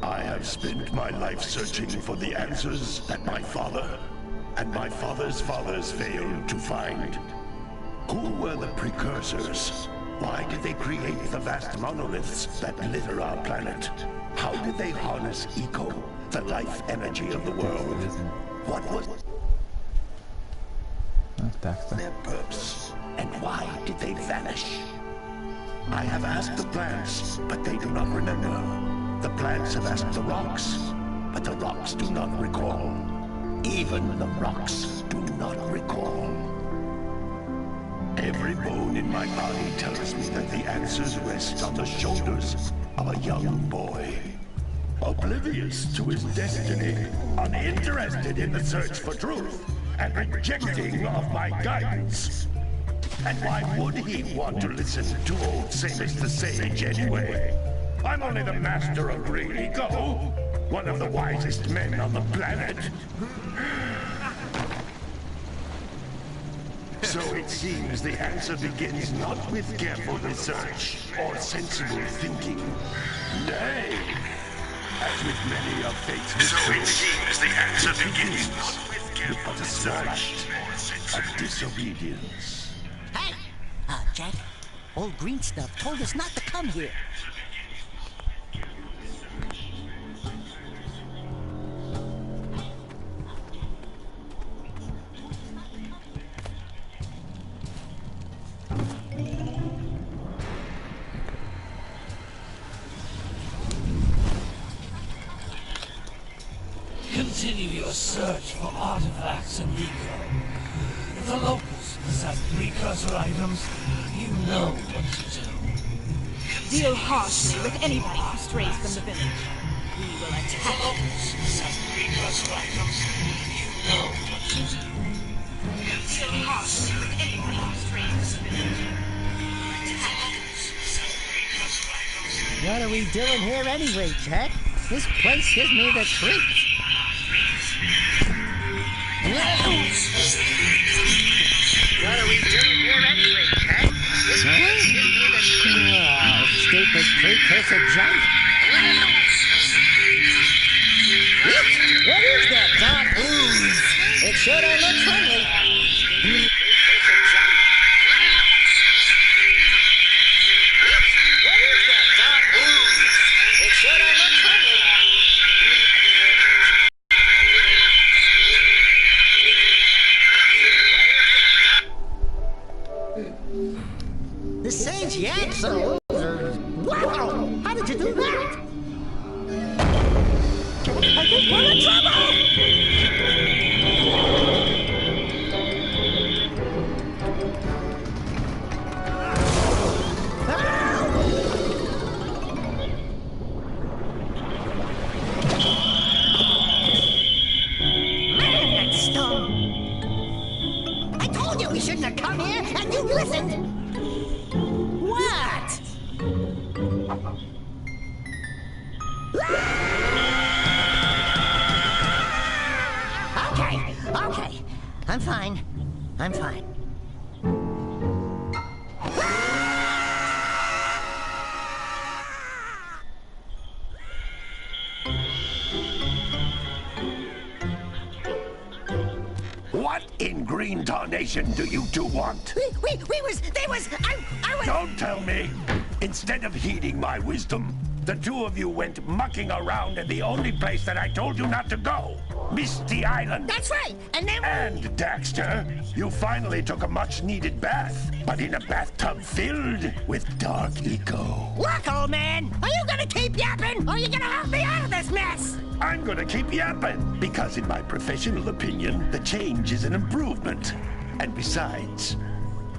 I have spent my life searching for the answers that my father and my father's fathers failed to find. Who were the Precursors? Why did they create the vast monoliths that litter our planet? How did they harness Eco, the life energy of the world? What was their purpose? And why did they vanish? I have asked the plants, but they do not remember. The plants have asked the rocks, but the rocks do not recall. Even the rocks do not recall. Every bone in my body tells me that the answers rest on the shoulders of a young boy. Oblivious to his destiny, uninterested in the search for truth, and rejecting of my guidance. And why would he want to listen to old Samus the Sage anyway? I'm only the master of Green Eco, one of the wisest men on the planet. So it seems the answer begins not with careful research or sensible thinking. Nay, as with many of fate's mysteries, so it seems the answer begins with the search of disobedience. Hey! Jack, old green stuff told us not to come here. Continue your search for artifacts in Eco. If the locals possess precursor items, you know what to do. Deal harshly with anybody who strays from the village. We will attack. If the locals possess precursor items, you know what to do. Deal harshly with anybody who strays from the village. What are we doing here anyway, Jack? This place gives me the creeps. What are we doing here anyway, Jack? This place gives me the creeps. Oh, stupid precursor junk. What is that dark ooze? It sure don't look friendly. Precursor junk. What is that dark ooze? It sure don't look friendly. The Sage Yanks are losers. Wow! How did you do that? I think we're in trouble! Man, that stung! I told you we shouldn't have come here, and you listened! What? Okay. I'm fine. What in Green Tarnation do you two want? I was... Don't tell me! Instead of heeding my wisdom, the two of you went mucking around in the only place that I told you not to go. Misty Island. That's right, and then... And, Daxter, you finally took a much-needed bath, but in a bathtub filled with dark eco. Look, old man, are you gonna keep yapping, or are you gonna help me out of this mess? I'm gonna keep yapping, because in my professional opinion, the change is an improvement. And besides,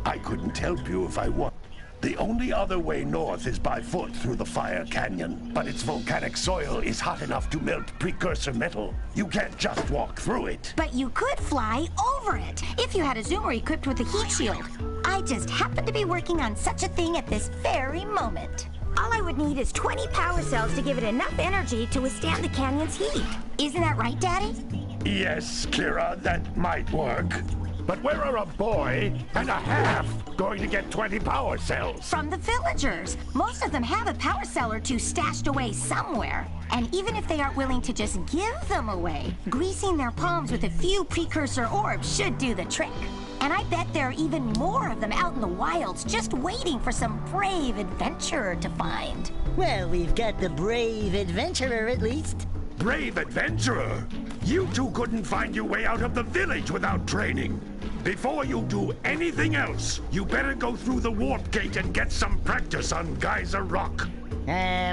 I couldn't help you if I wanted. The only other way north is by foot through the Fire Canyon, but its volcanic soil is hot enough to melt precursor metal. You can't just walk through it. But you could fly over it, if you had a zoomer equipped with a heat shield. I just happen to be working on such a thing at this very moment. All I would need is 20 power cells to give it enough energy to withstand the canyon's heat. Isn't that right, Daddy? Yes, Kira, that might work. But where are a boy and a half going to get 20 power cells? From the villagers. Most of them have a power cell or two stashed away somewhere. And even if they aren't willing to just give them away, greasing their palms with a few precursor orbs should do the trick. And I bet there are even more of them out in the wilds, just waiting for some brave adventurer to find. Well, we've got the brave adventurer at least. Brave adventurer? You two couldn't find your way out of the village without training. Before you do anything else, you better go through the warp gate and get some practice on Geyser Rock.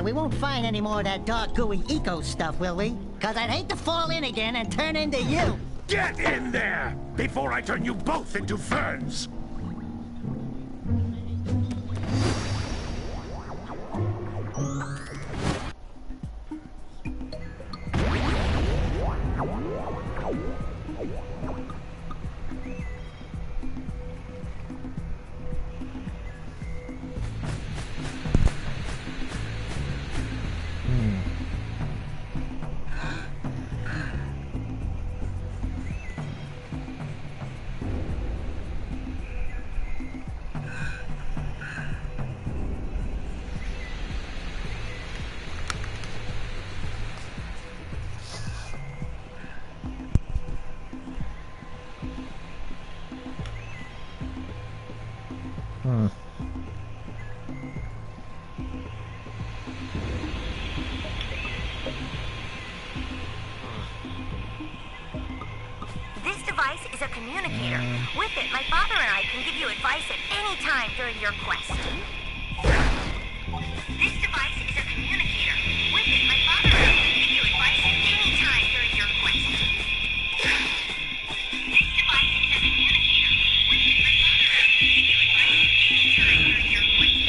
We won't find any more of that dark gooey eco stuff, will we? 'Cause I'd hate to fall in again and turn into you. Get in there before I turn you both into ferns. This device is a communicator. With it, my father and I can give you advice at any time during your quest. This device is a communicator. With it, my father and I can give you advice at any time during your quest. This device is a communicator. With it, my father and I can give you advice at any time during your quest. This device is a communicator. With it, my father and I can give you advice at any time during your quest.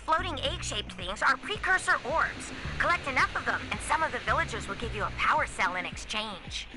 Floating egg-shaped things are precursor orbs. Collect enough of them, and some of the villagers will give you a power cell in exchange.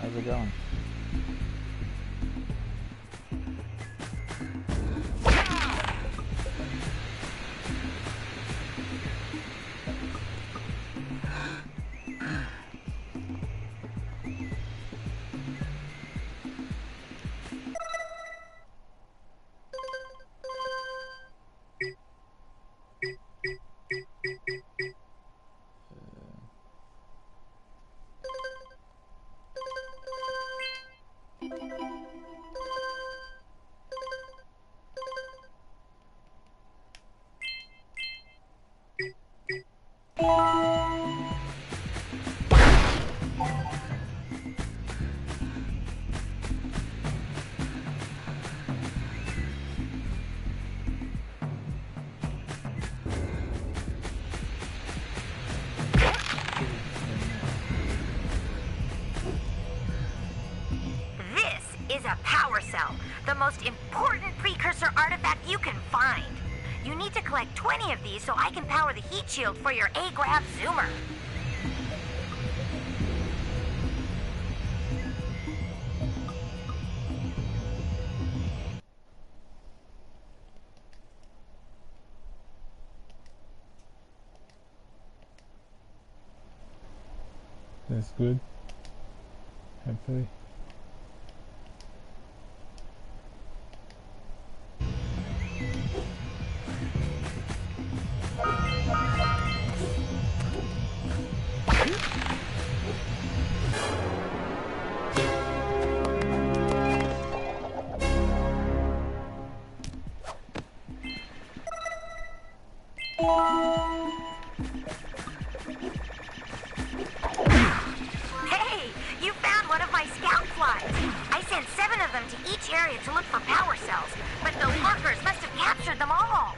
How's it going? is a power cell, the most important precursor artifact you can find. You need to collect 20 of these so I can power the heat shield for your A-Grab Zoomer. That's good. Hopefully. Hey, you found one of my scout flies. I sent 7 of them to each area to look for power cells, but the lurkers must have captured them all.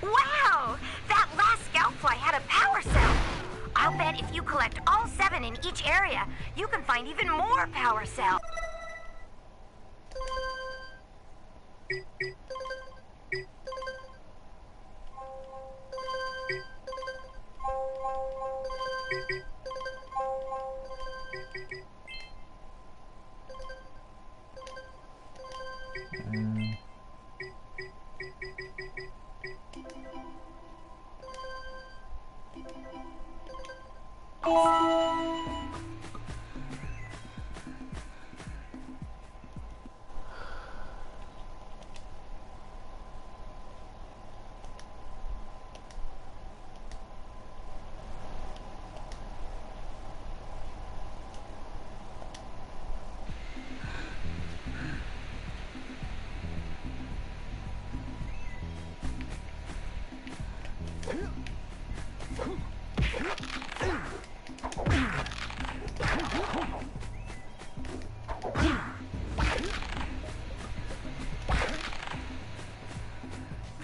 Wow! That last scout fly had a power cell. I'll bet if you collect all 7 in each area, you can find even more power cells.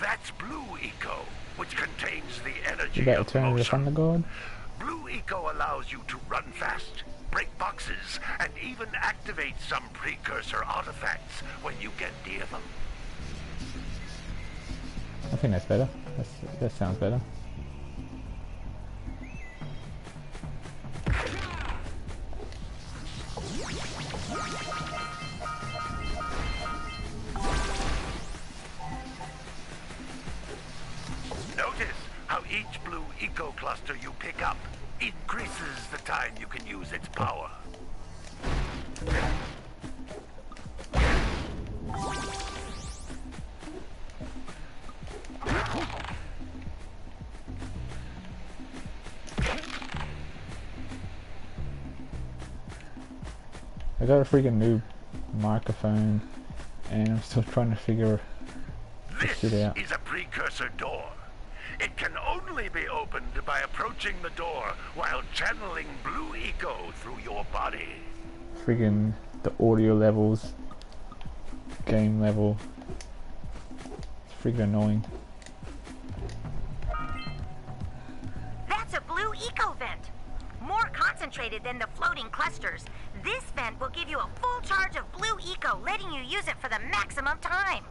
That's Blue Eco, which contains the energy You better of turn the motion. thunder guard. Blue Eco allows you to run fast, break boxes, and even activate some precursor artifacts when you get near them. I think that's better. That sounds better. Notice how each Blue Eco cluster you pick up increases the time you can use its power. I got a freaking new microphone and I'm still trying to figure This shit out. is a precursor door. It can only be opened by approaching the door while channeling Blue Eco through your body. Freaking the audio levels, game level. It's freaking annoying. That's a Blue Eco vent. More concentrated than the floating clusters. This vent will give you a full charge of Blue Eco, letting you use it for the maximum time.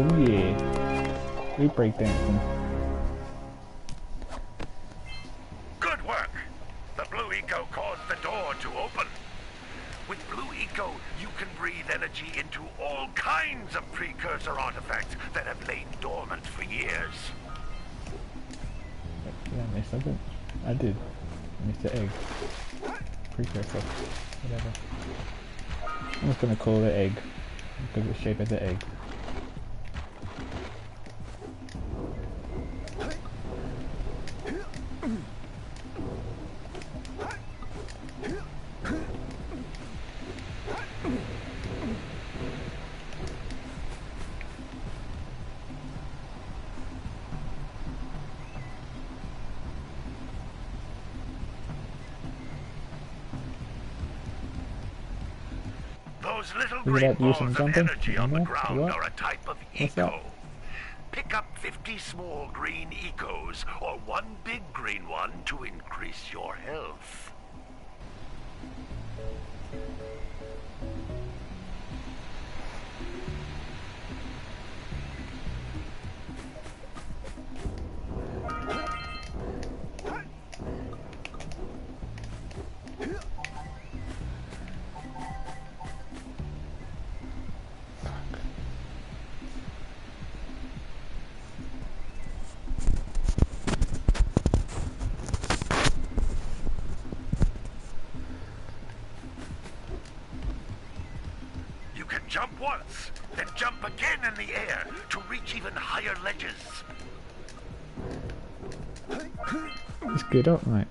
Oh yeah, we breakdancing. Good work! The Blue Eco caused the door to open. With Blue Eco, you can breathe energy into all kinds of precursor artifacts that have lain dormant for years. Did I miss something? I did. I missed the egg. Precursor. Whatever. I'm just gonna call it egg because it's shaped as an egg. Those little You green about to do balls some of jumping? energy on the No? ground What? are a type of What's eco. that? Pick up 50 small green ecos or one big green one to increase your health. You can jump once, then jump again in the air to reach even higher ledges. It's good up, mate.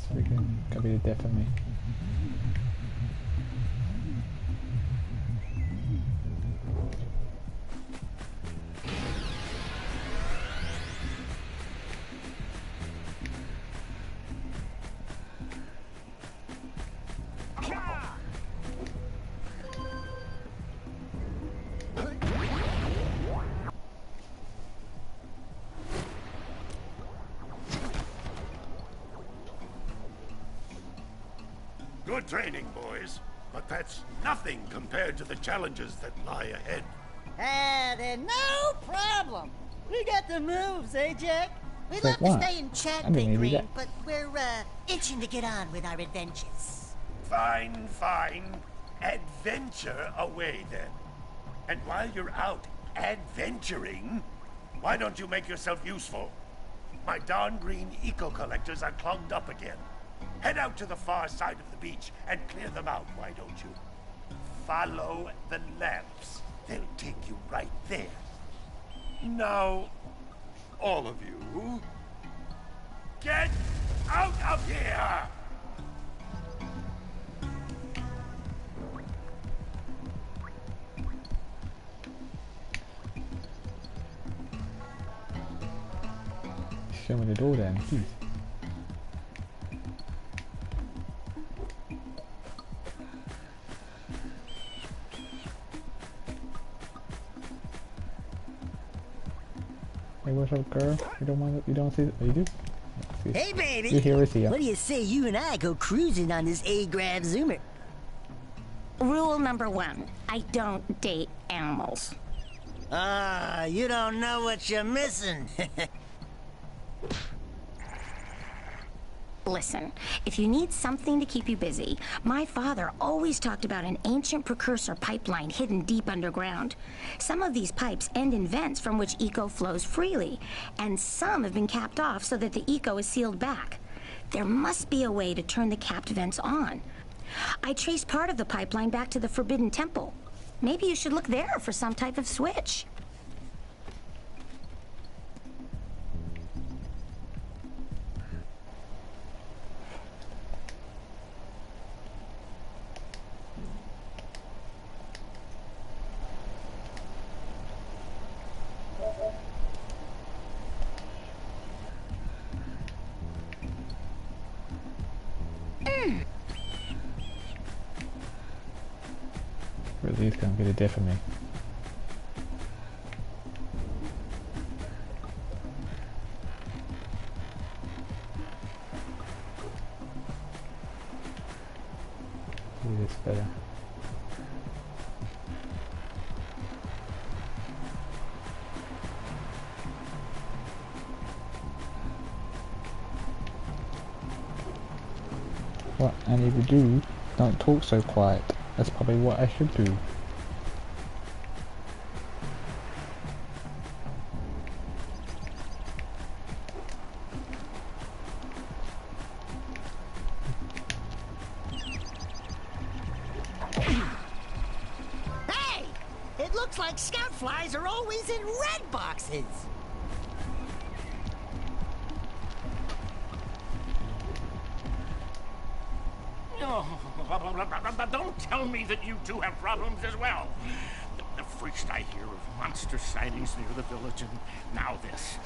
Freaking gotta be the death of me. Good training, boys, but that's nothing compared to the challenges that lie ahead. Then no problem. We got the moves, eh, Jack? We'd Like love what? to stay and chat, I didn't Big need Green, that. but we're, itching to get on with our adventures. Fine, fine. Adventure away then. And while you're out adventuring, why don't you make yourself useful? My darn green eco-collectors are clogged up again. Head out to the far side of the beach and clear them out, why don't you? Follow the lamps. They'll take you right there. Now, all of you, get out of here! Show me the door then, please. Hey, what's up, girl? You don't want to, you don't see, oh, you do? See. Hey, baby! You here is here. What do you say you and I go cruising on this A-Grab Zoomer? Rule number 1, I don't date animals. Ah, you don't know what you're missing. Listen, if you need something to keep you busy, my father always talked about an ancient precursor pipeline hidden deep underground. Some of these pipes end in vents from which eco flows freely, and some have been capped off so that the eco is sealed back. There must be a way to turn the capped vents on. I traced part of the pipeline back to the Forbidden Temple. Maybe you should look there for some type of switch. Really, he's gonna be the death of me. Do this better. What I need to do, don't talk so quiet. That's probably what I should do. Looks like scout flies are always in red boxes. Oh, don't tell me that you two have problems as well. The first I hear of monster sightings near the village, and now this.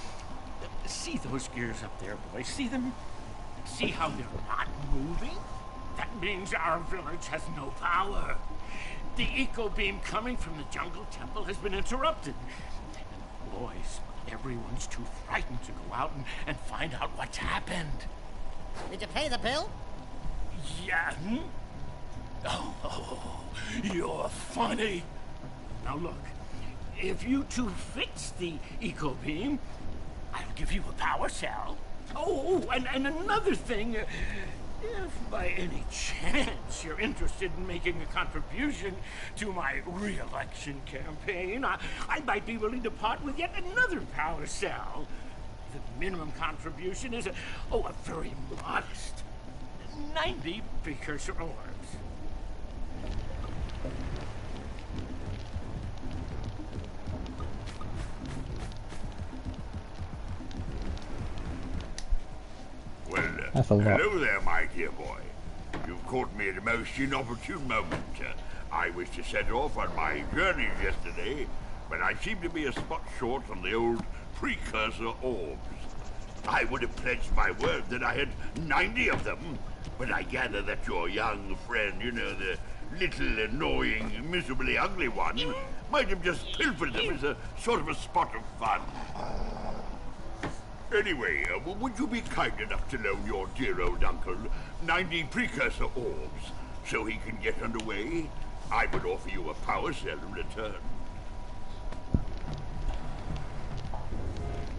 See those gears up there, boys? See them? See how they're not moving? That means our village has no power. The eco beam coming from the jungle temple has been interrupted. And boys, everyone's too frightened to go out and find out what's happened. Did you pay the bill? Yeah. Oh, you're funny. Now look, if you two fix the eco beam, I'll give you a power cell. Oh, and another thing, if by any chance you're interested in making a contribution to my re-election campaign, I might be willing to part with yet another power cell. The minimum contribution is a very modest 90 Precursor orbs. Well, That's a lot. hello there, my dear boy. You've caught me at a most inopportune moment. I was to set off on my journey yesterday, but I seem to be a spot short on the old Precursor orbs. I would have pledged my word that I had 90 of them, but I gather that your young friend, the little annoying, miserably ugly one, might have just pilfered them as a sort of a spot of fun. Anyway, would you be kind enough to loan your dear old uncle 90 Precursor orbs so he can get underway? I would offer you a power cell in return.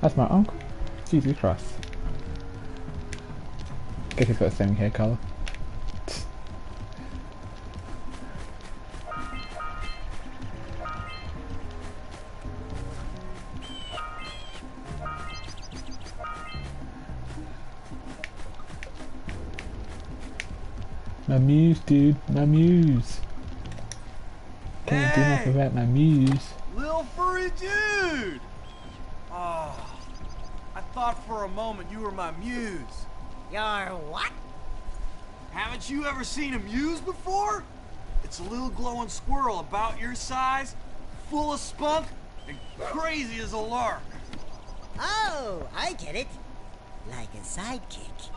That's my uncle. Jesus Christ. Guess he's got the same hair colour. My muse, dude. My muse. Can't do nothing without my muse. Little furry dude! Oh, I thought for a moment you were my muse. Your what? Haven't you ever seen a muse before? It's a little glowing squirrel about your size, full of spunk, and crazy as a lark. Oh, I get it. Like a sidekick.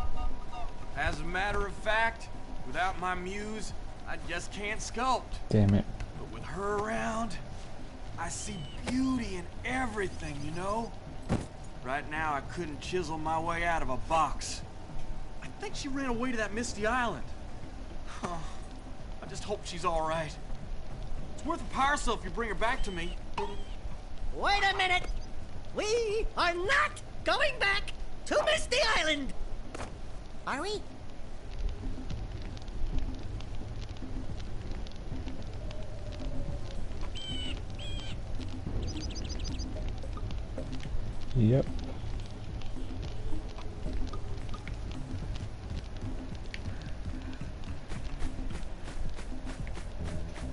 As a matter of fact, without my muse, I just can't sculpt. Damn it. But with her around, I see beauty in everything, you know? Right now, I couldn't chisel my way out of a box. I think she ran away to that misty island. Huh. I just hope she's all right. It's worth a power cell if you bring her back to me. Wait a minute! We are not going back to Misty Island! Are we? Yep.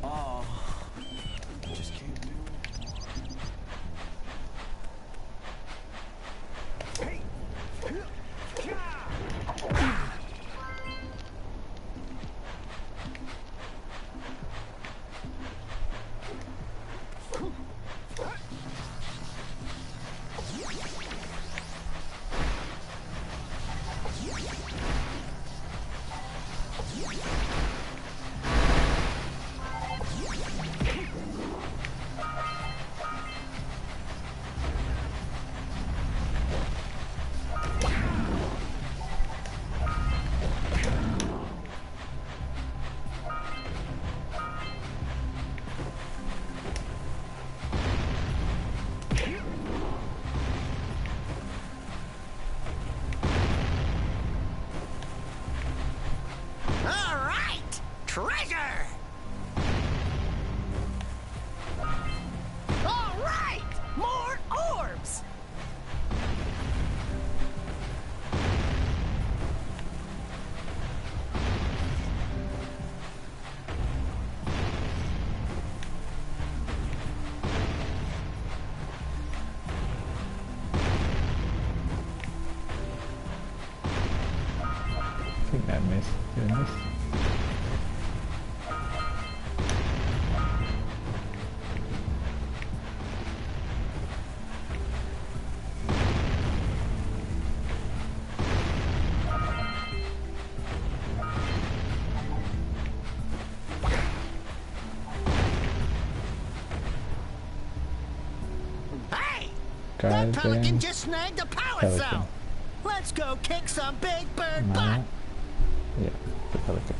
Oh, just can't do it. Hey! Treasure! All right! More orbs! think that miss. Did I miss? Hey! Guys, That pelican just snagged a power cell! Let's go kick some big bird butt! Yeah, the pelican.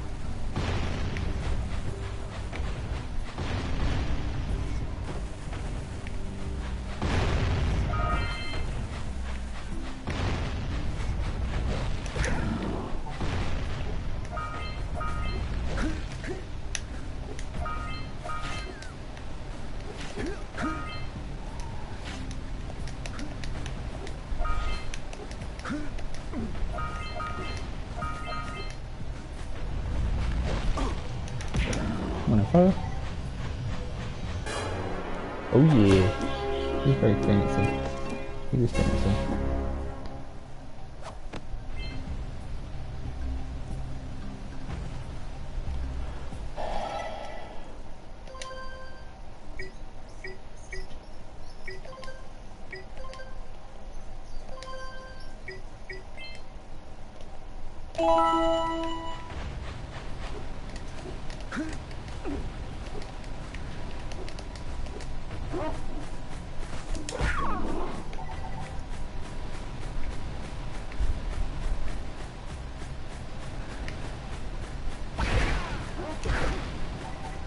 Fire. Oh yeah, he's very fancy. He is fancy.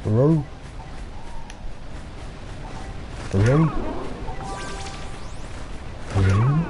Row. Row. Row.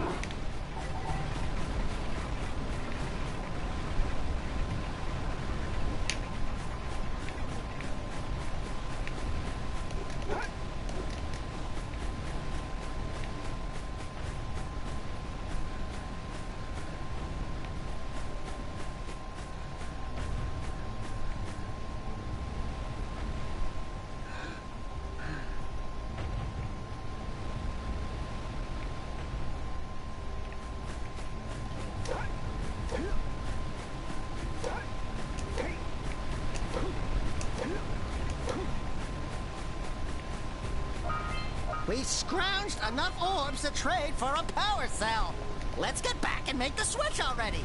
We scrounged enough orbs to trade for a power cell. Let's get back and make the switch already.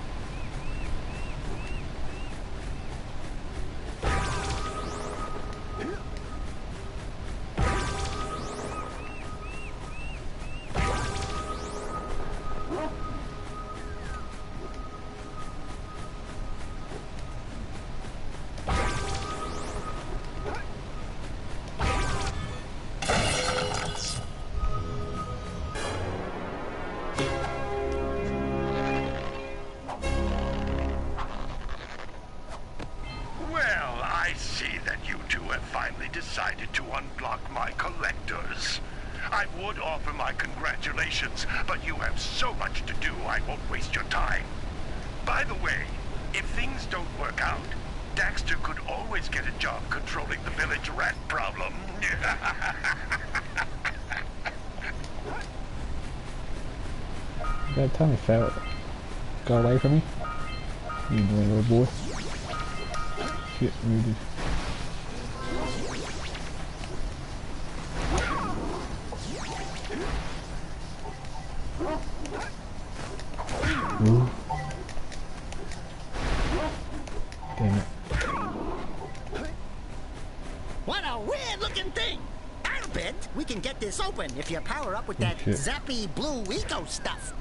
Decided to unblock my collectors. I would offer my congratulations, but you have so much to do I won't waste your time. By the way, if things don't work out, Daxter could always get a job controlling the village rat problem. That time I fell. Go away from me. You little boy. Shit, muted. Ooh. Damn it. What a weird looking thing! I'll bet we can get this open if you power up with that zappy blue eco stuff.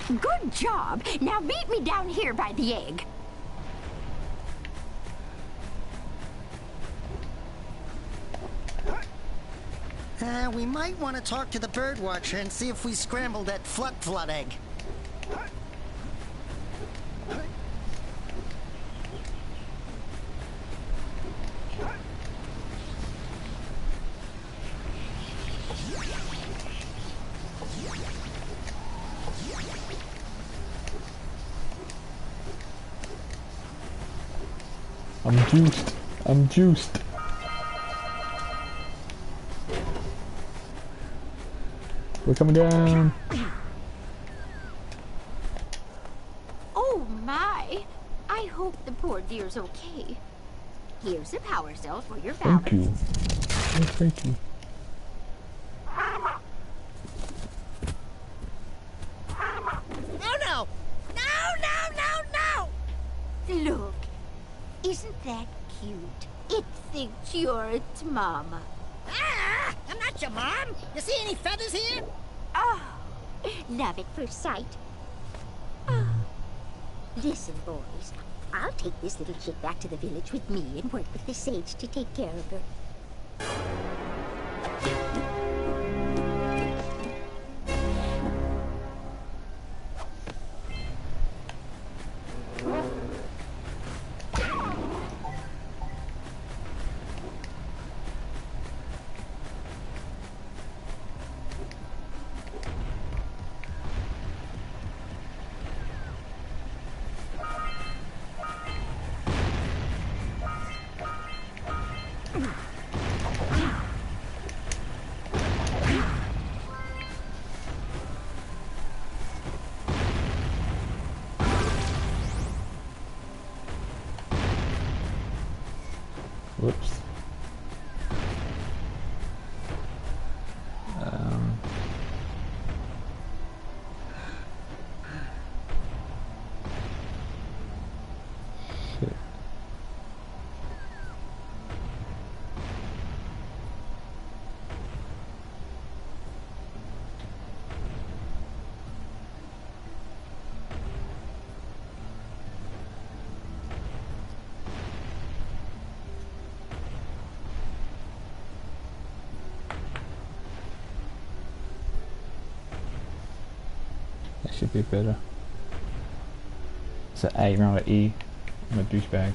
Good job. Now meet me down here by the egg. We might want to talk to the bird watcher and see if we scrambled that flood egg. I'm juiced. We're coming down. Oh my! I hope the poor deer's okay. Here's a power cell for your balance. Thank you. Oh, thank you. Oh no! No, no, no, no! Look, isn't that cute? It thinks you're its mama. Ah! I'm not your mom! You see any feathers here? Oh, love at first sight. Oh. Listen, boys. I'll take this little chick back to the village with me and work with the sage to take care of her. Whoops. Shit. That should be better. It's an A, wrong with E. I'm a douchebag.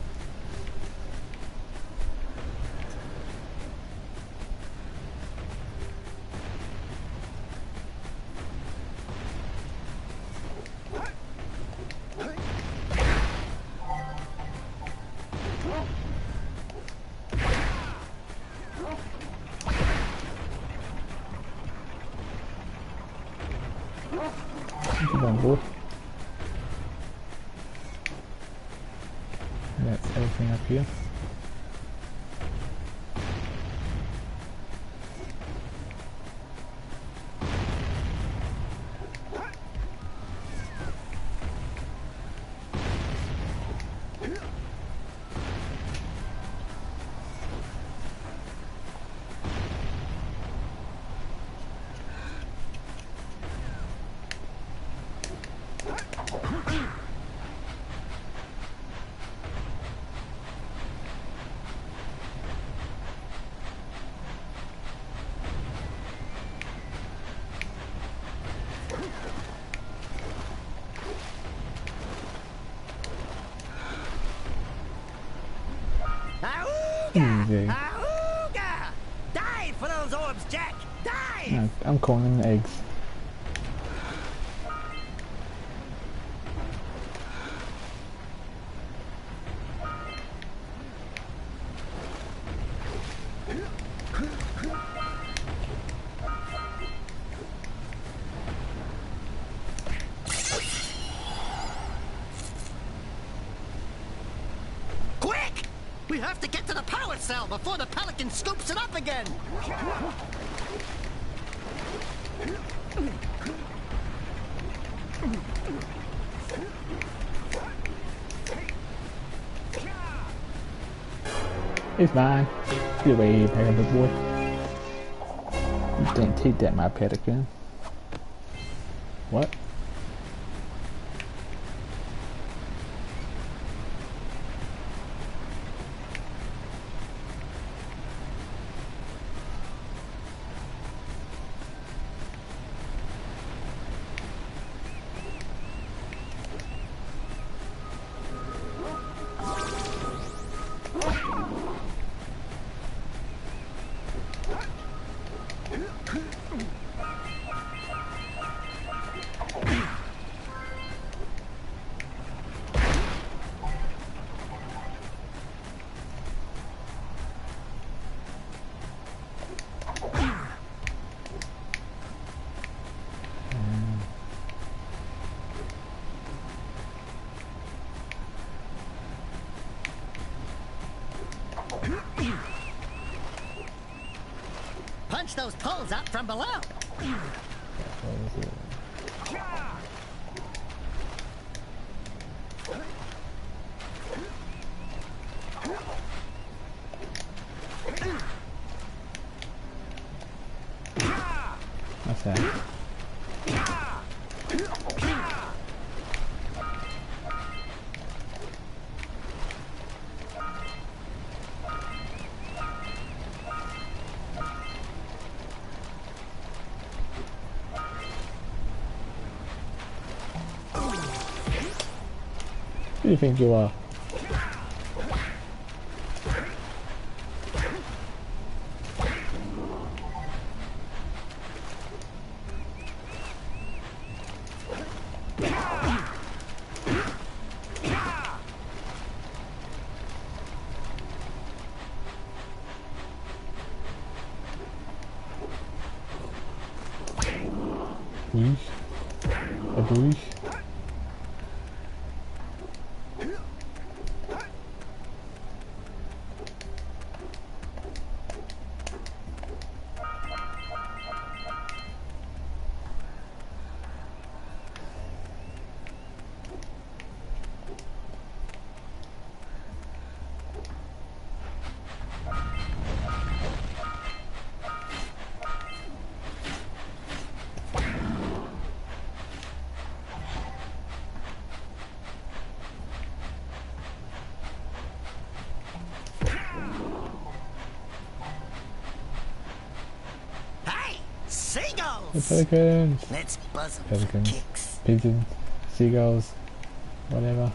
Keep on board. That's everything up here. Easy. Auga! Dive for those orbs, Jack! Dive! No, I'm calling them eggs. Quick! We have to get to the power cell before the pelican scoops it up again! It's mine. Get away, Pelican boy. You didn't take that, my pelican. What? those poles up from below. What's that? Who do you think you are? Boosh. A boosh. The pelicans! Let's buzz them for Pelicans, kicks. pigeons, seagulls, whatever.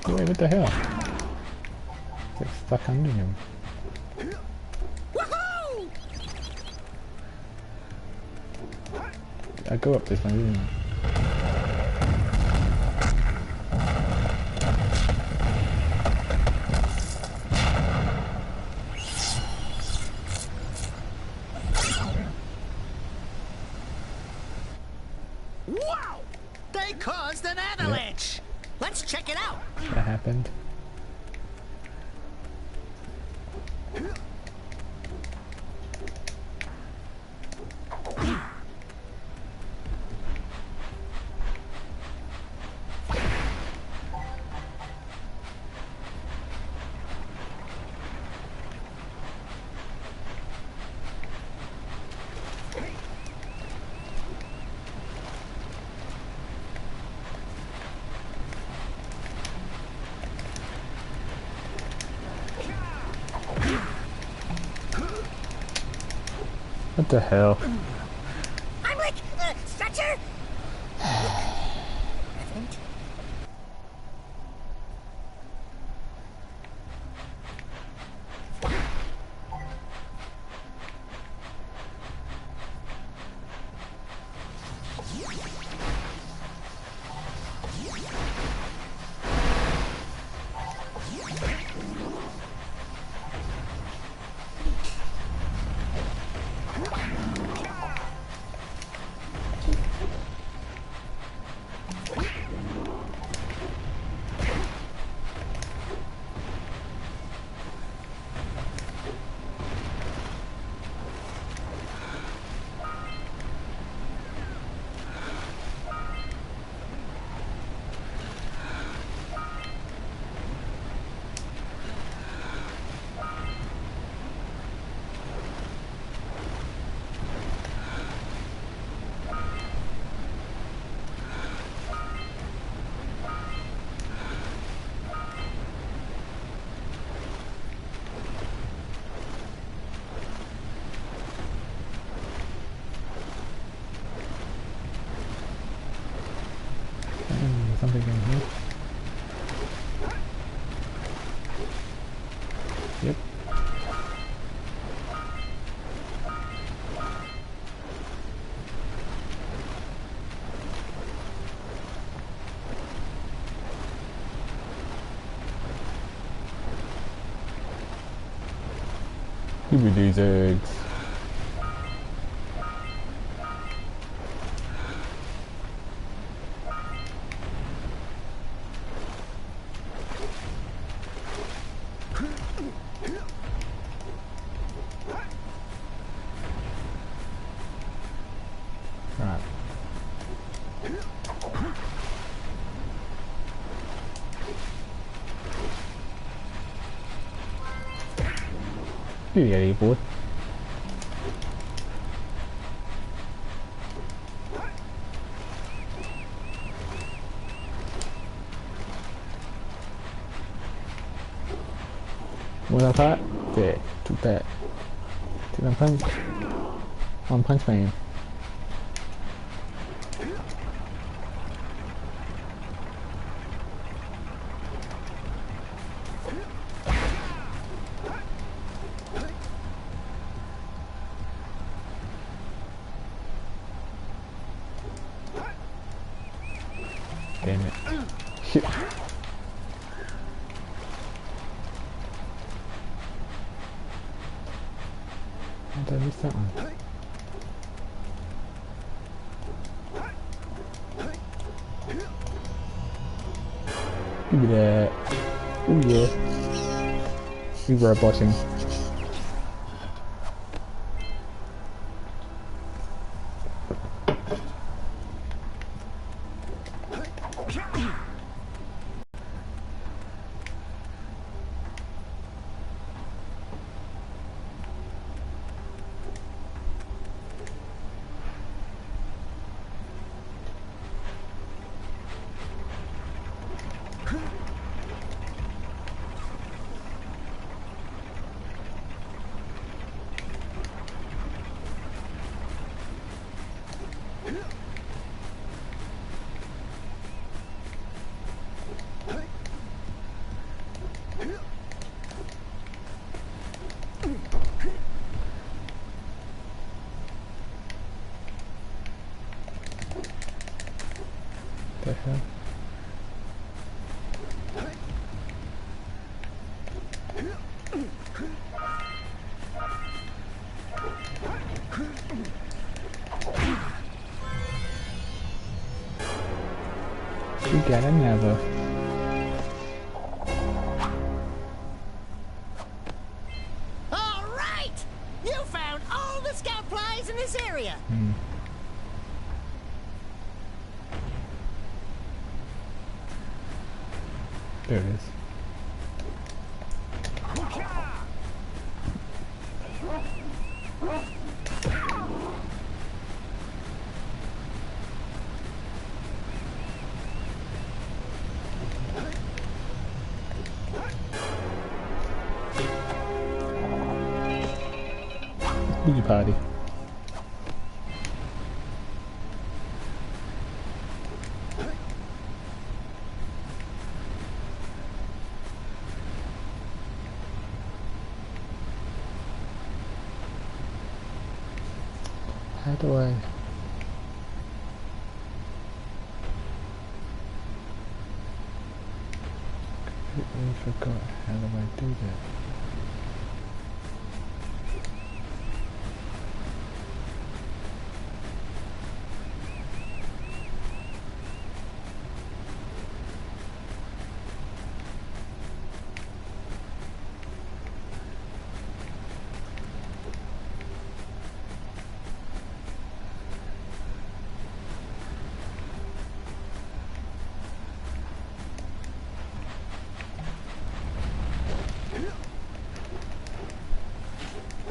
Wait, what the hell? It's like stuck under him. I go up this one, didn't I? Wow! They caused an avalanche! Let's check it out! That happened. What the hell? I'm like, stretcher? I think. Give me these eggs. Right. You get it, boy. Muốn ra phát để trụ tệ thì làm punch on punch man. Damn it. Shit. Did I miss that one? Give me that. Oh yeah. We were bossing. The hell? You got another. All right! You found all the scout flies in this area. There it is. Boogie party. How do I... completely forgot how do I do that.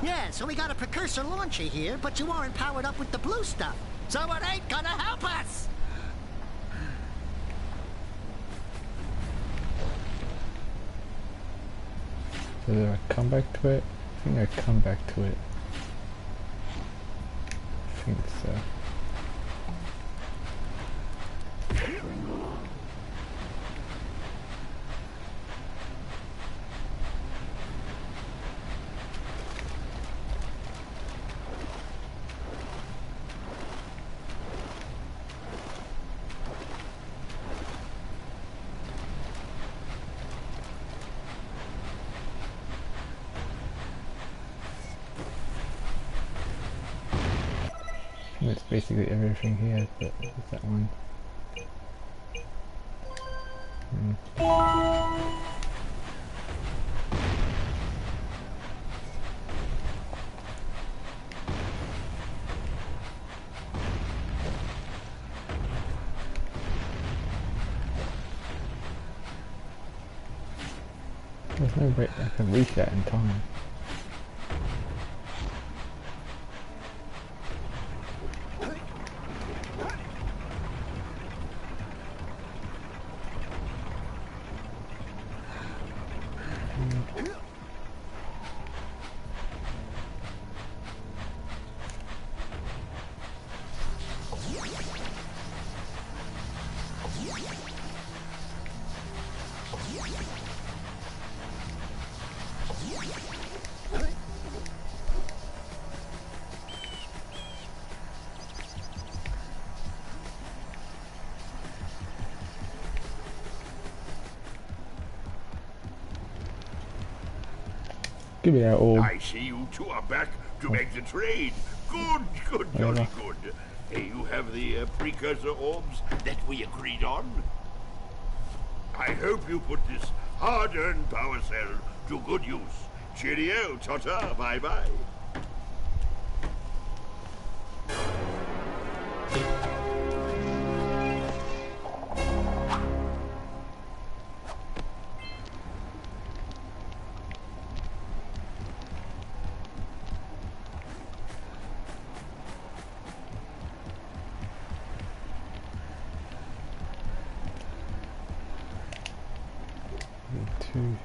Yeah, so we got a Precursor launcher here, but you aren't powered up with the blue stuff. So it ain't gonna help us! So did I come back to it? I think I come back to it. I think so. it's basically everything here, but what's that one? There's no way I can reach that in time. Give me that orb. I see you two are back to make the trade. Good, jolly good. You have the precursor orbs that we agreed on. I hope you put this hard-earned power cell to good use. Cheerio, ta-ta, bye-bye. Two.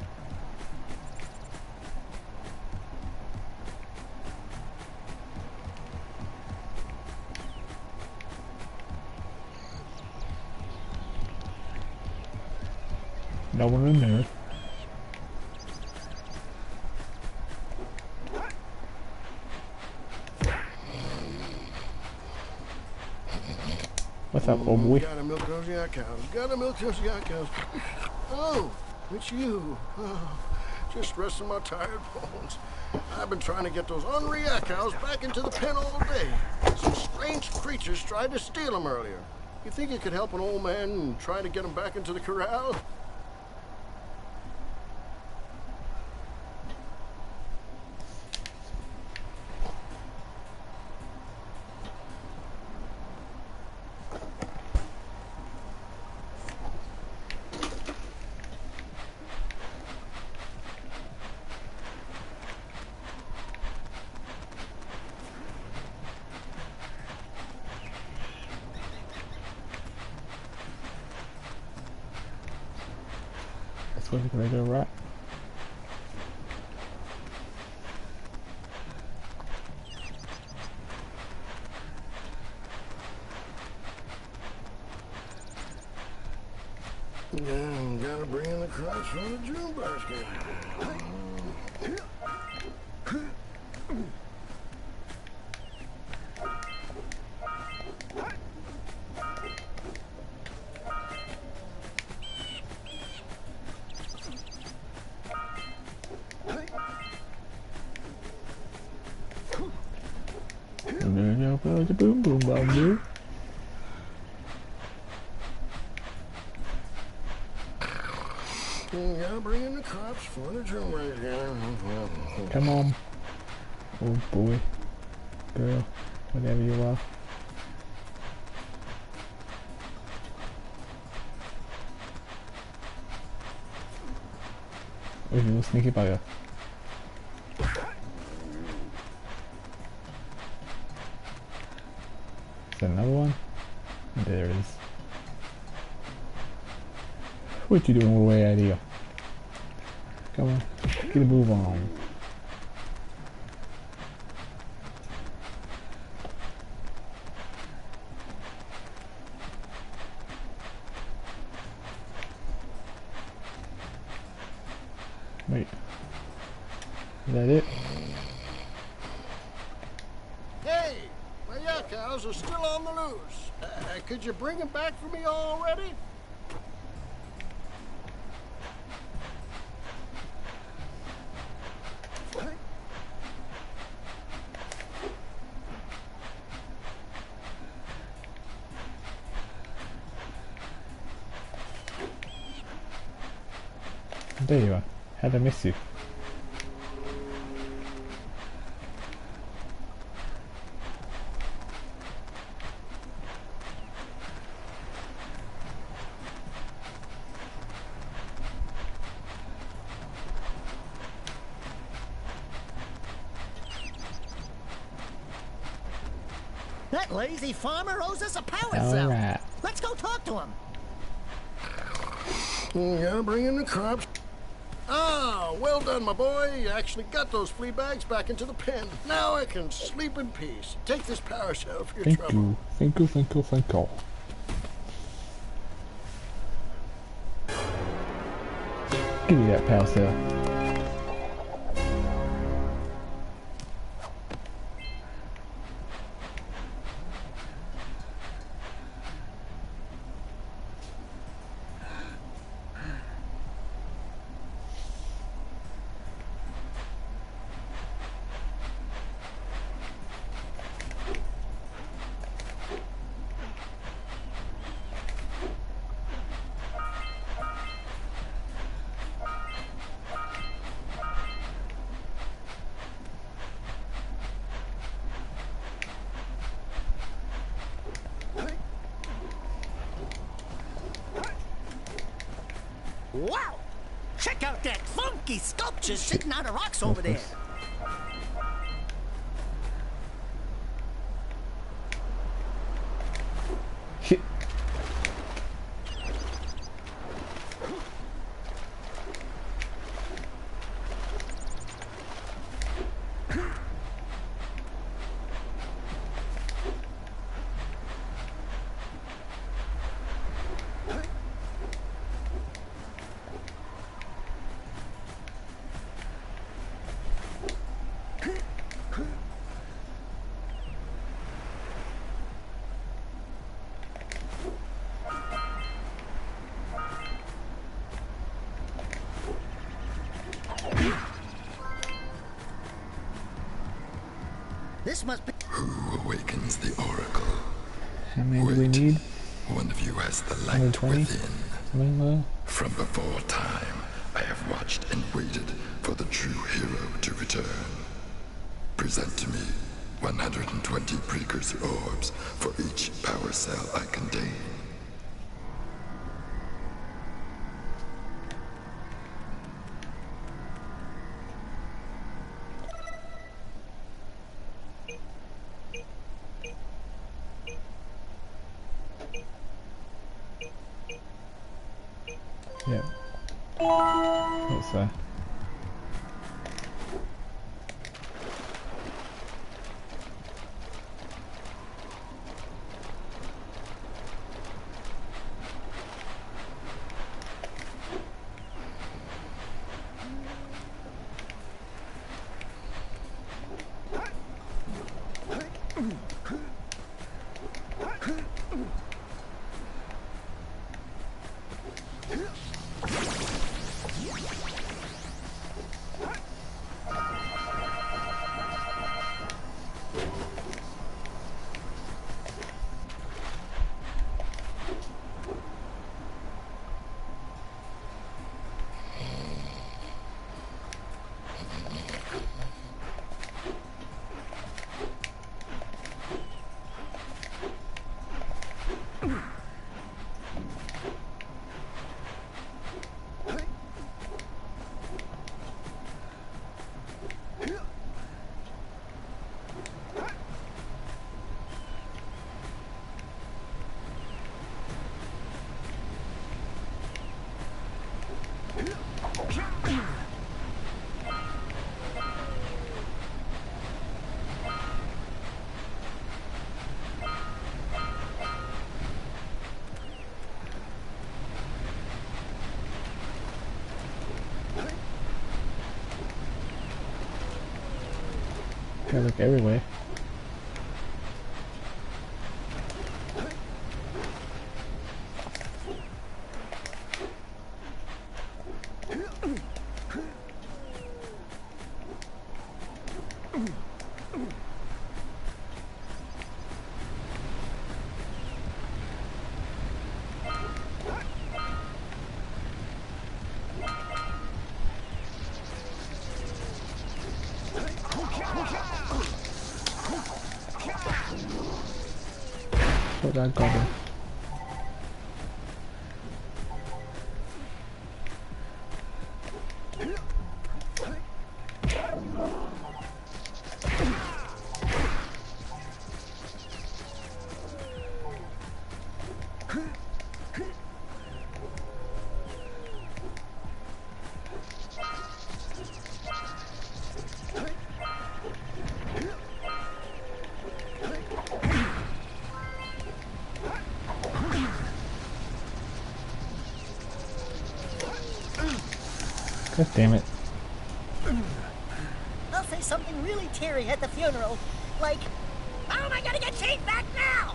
No one in there. What's up, old boy? Gotta milk those yak cows. Gotta milk those yak cows. Oh, it's you. Oh, just resting my tired bones. I've been trying to get those ornery yak cows back into the pen all day. Some strange creatures tried to steal them earlier. You think you could help an old man and try to get them back into the corral? That's where we're gonna go, right? Yeah, gotta bring in the crops from the June basket. Boom boom boom boom. Gotta bring in the crops for the June basket. Come on. Oh boy. Girl. Whatever you are. Oh, you little sneaky bugger. Is that another one? There it is. What you doing all the way out here? Come on, get a move on. Wait. Is that it? Hey, my yak cows are still on the loose. Could you bring them back for me already? There you are. How'd I miss you? That lazy farmer owes us a power cell. Alright. Let's go talk to him. Gotta bring in the crops. Ah, well done, my boy. You actually got those flea bags back into the pen. Now I can sleep in peace. Take this power cell for your Thank trouble. you. Thank you, thank you, thank you. Give me that power cell. Wow! Check out that funky sculpture sitting on the rocks over there. Shit. This must be... Who awakens the oracle? How many do we need? One of you has the light 120? within. From before time, I have watched and waited for the true hero to return. Present to me 120 precursor orbs for each power cell I contain. Yep. What's that? Gotta look everywhere. I got him. God damn it. I'll say something really teary at the funeral. Like, how am I gonna get Kate back now?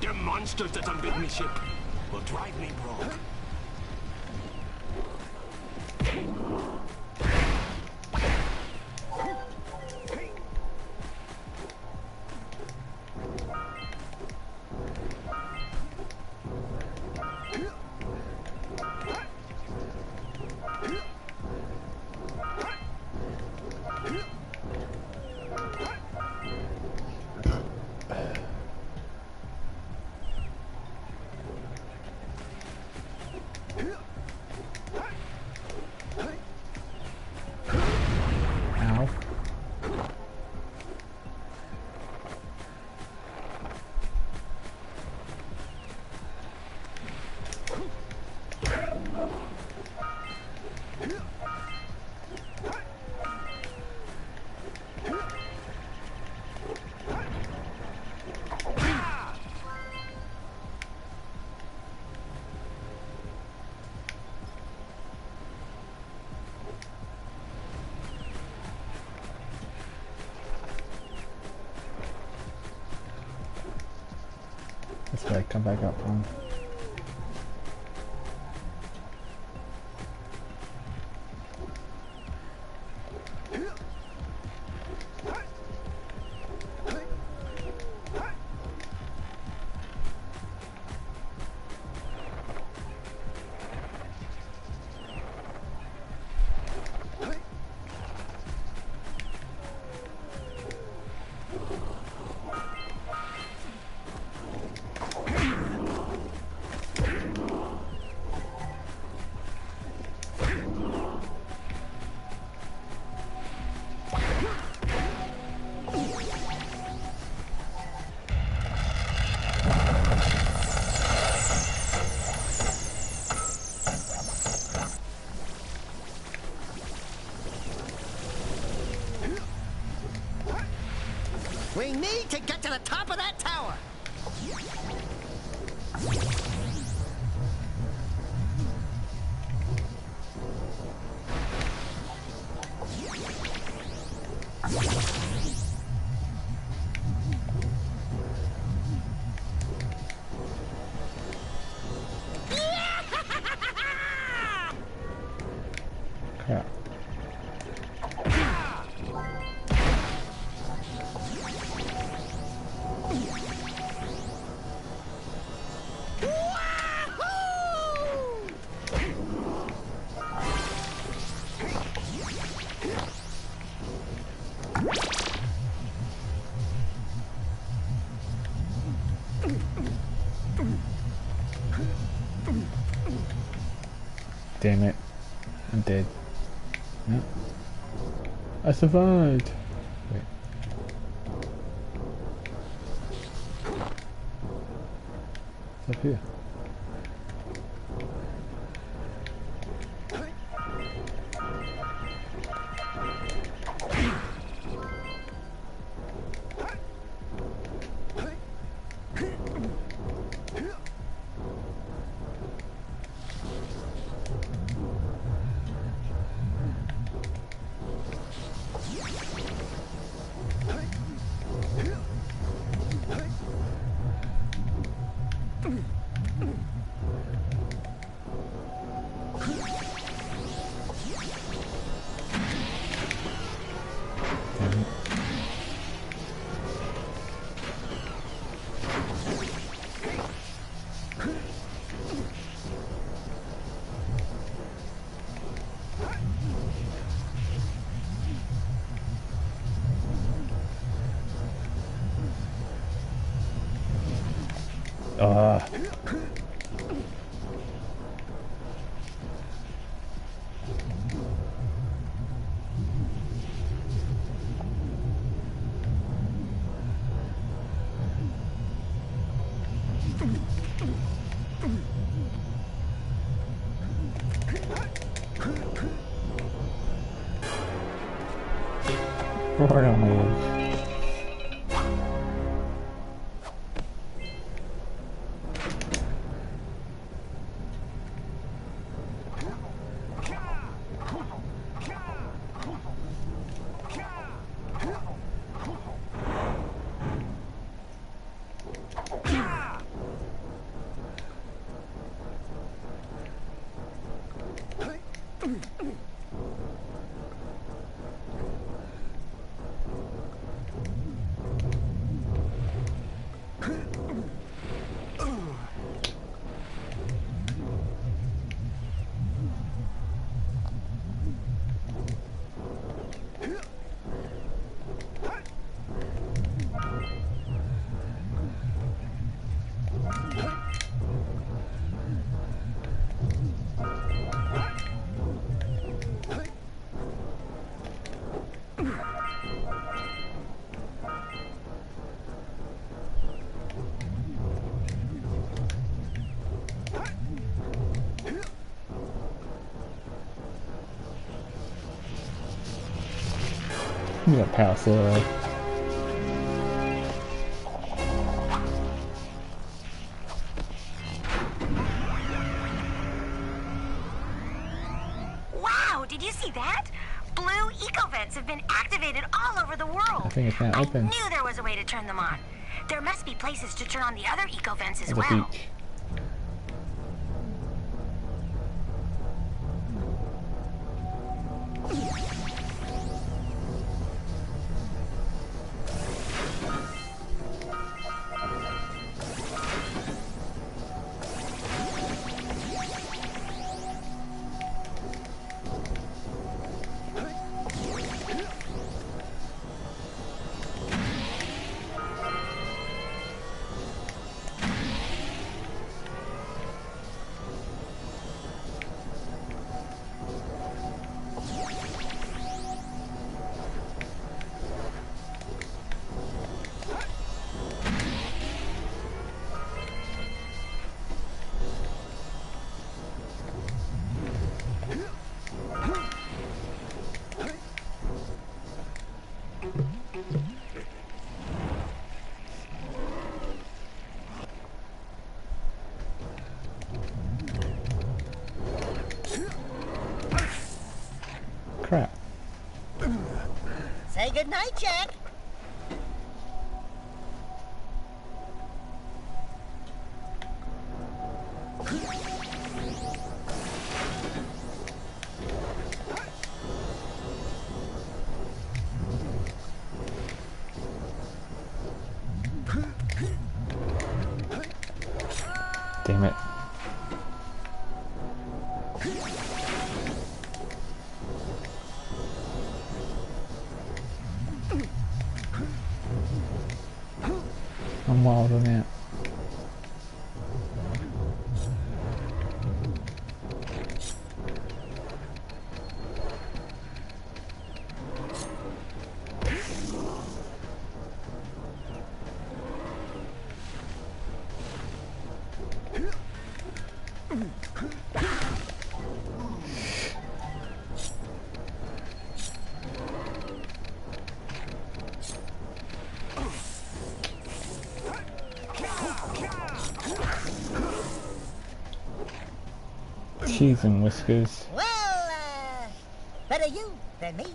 The monsters that unbuilt me ship will drive me broke. Ow. That's right, come back up on. We need to get to the top of that tower. Crap. Damn it. I'm dead. No. I survived! Wait. What's up here? Right on the edge. You got power cell. Wow, did you see that? Blue eco-vents have been activated all over the world. I think it's now open. I knew there was a way to turn them on. There must be places to turn on the other eco-vents as The well. beach. Crap. Say goodnight, Jack. Damn it. I'm wild on it. Cheese and whiskers. Well, better you than me.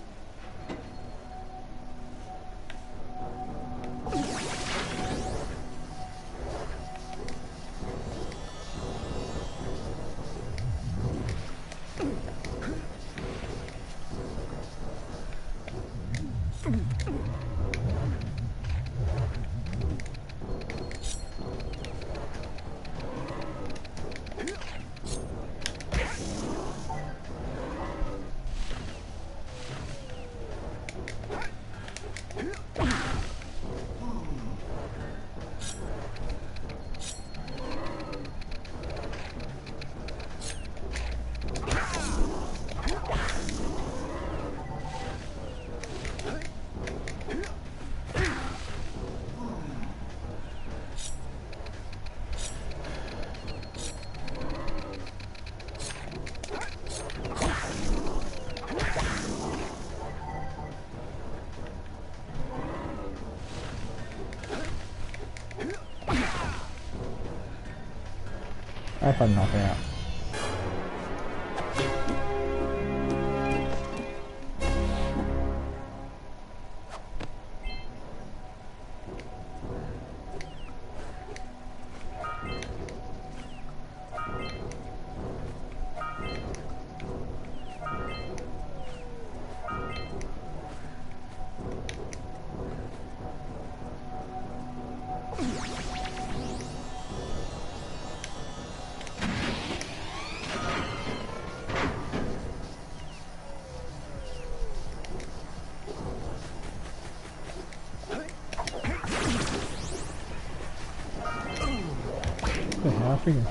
I'll probably knock her out. What the hell? I figured.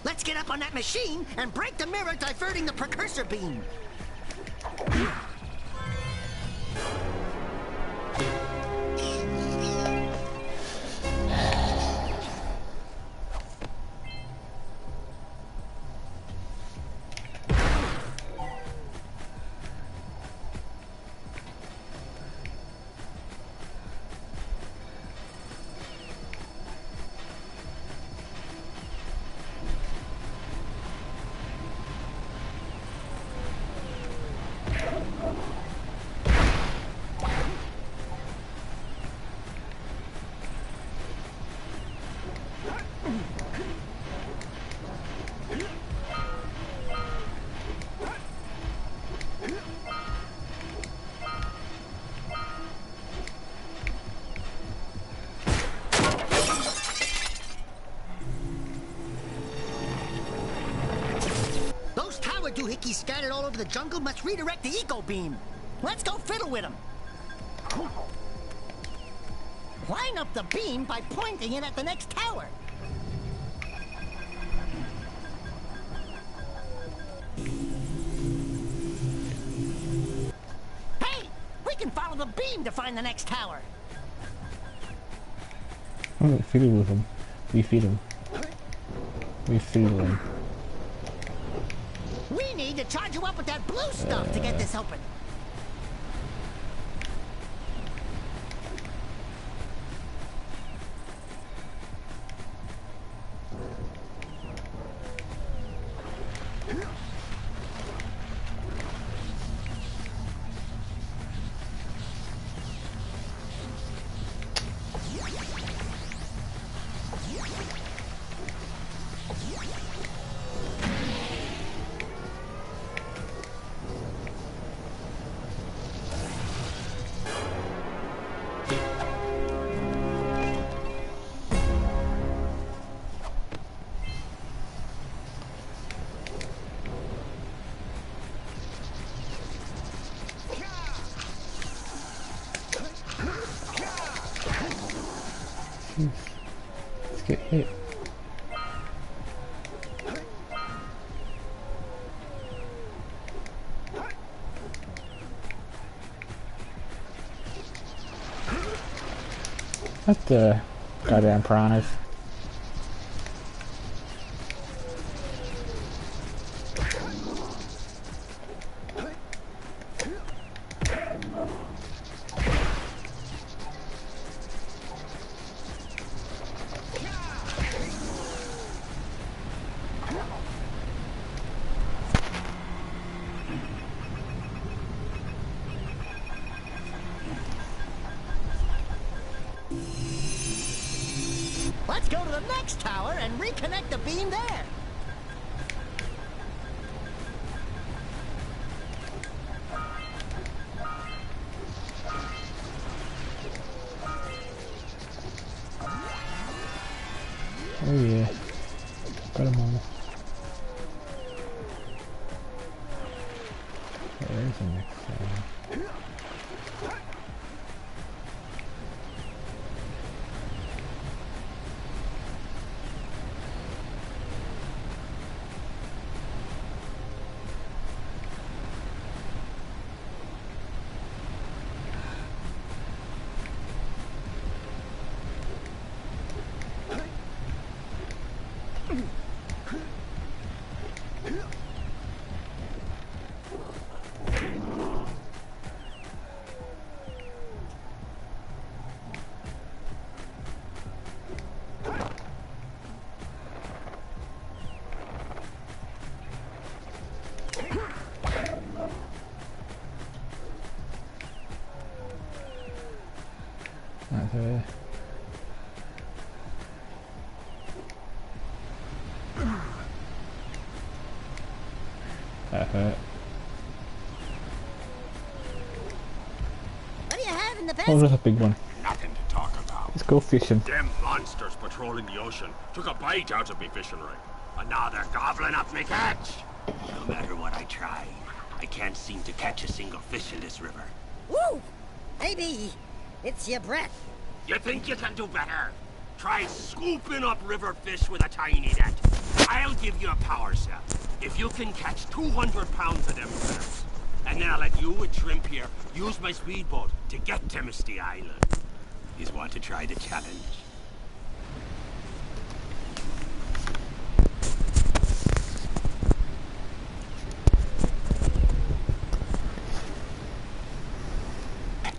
Let's get up on that machine and break the mirror diverting the Precursor beam. Doohickeys scattered all over the jungle must redirect the eco beam. Let's go fiddle with them. Line up the beam by pointing it at the next tower. Hey, we can follow the beam to find the next tower. Oh, fiddle with him. We fiddle. We fiddle him. We need to charge you up with that blue stuff to get this open. Let's get hit. What the goddamn piranhas? Let's go to the next tower and reconnect the beam there. Oh yeah. Got them all. There's the next tower. That's her. That hurt. What do you have in the Oh, basket? there's a big one. Nothing to talk about. Let's go fishing. Them monsters patrolling the ocean took a bite out of me fishing rig. And now they're gobbling up me catch. No matter what I try, I can't seem to catch a single fish in this river. Woo! Maybe it's your breath. You think you can do better? Try scooping up river fish with a tiny net. I'll give you a power cell if you can catch 200 pounds of them critters. And then I'll let you and Shrimp here use my speedboat to get to Misty Island. You want to try the challenge?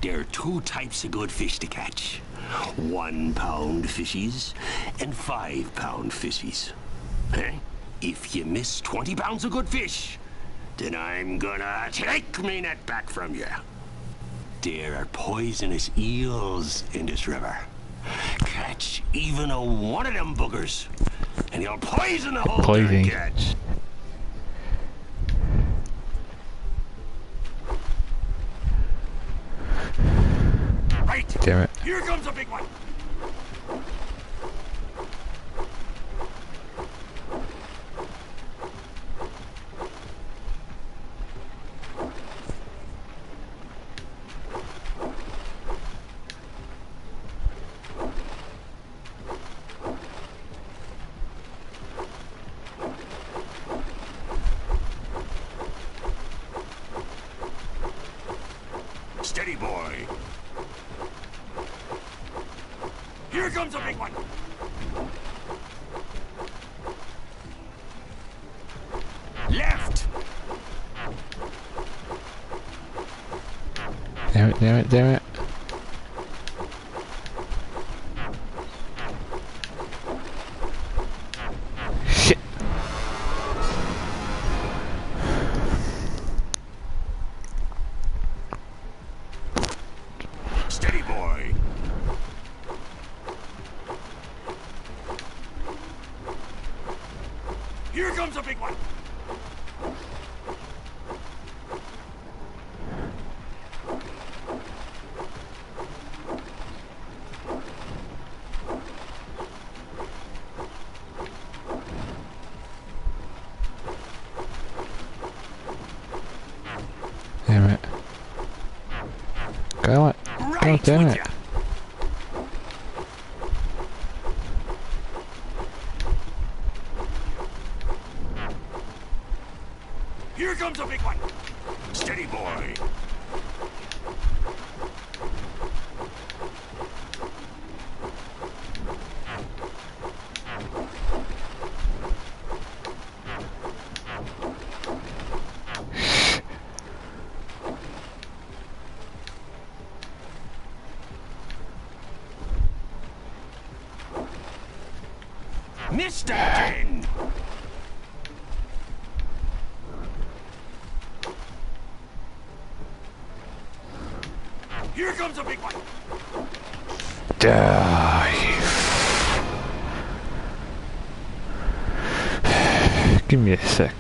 There are two types of good fish to catch. 1 pound fishies and 5 pound fishies. Eh? If you miss 20 pounds of good fish, then I'm gonna take me net back from you. There are poisonous eels in this river. Catch even a one of them boogers, and you'll poison the whole Poisoning. catch. Right. Damn it. Here comes a big one. Steady, boy. Here comes a big one. Left. Damn it, damn it, damn it. Shit. Steady, boy. Here comes a big one. Damn it. Go on. Right Oh, damn with it. ya. Here comes a big one. Steady, boy. Missed again. Here comes a big one. Die. Give me a sec.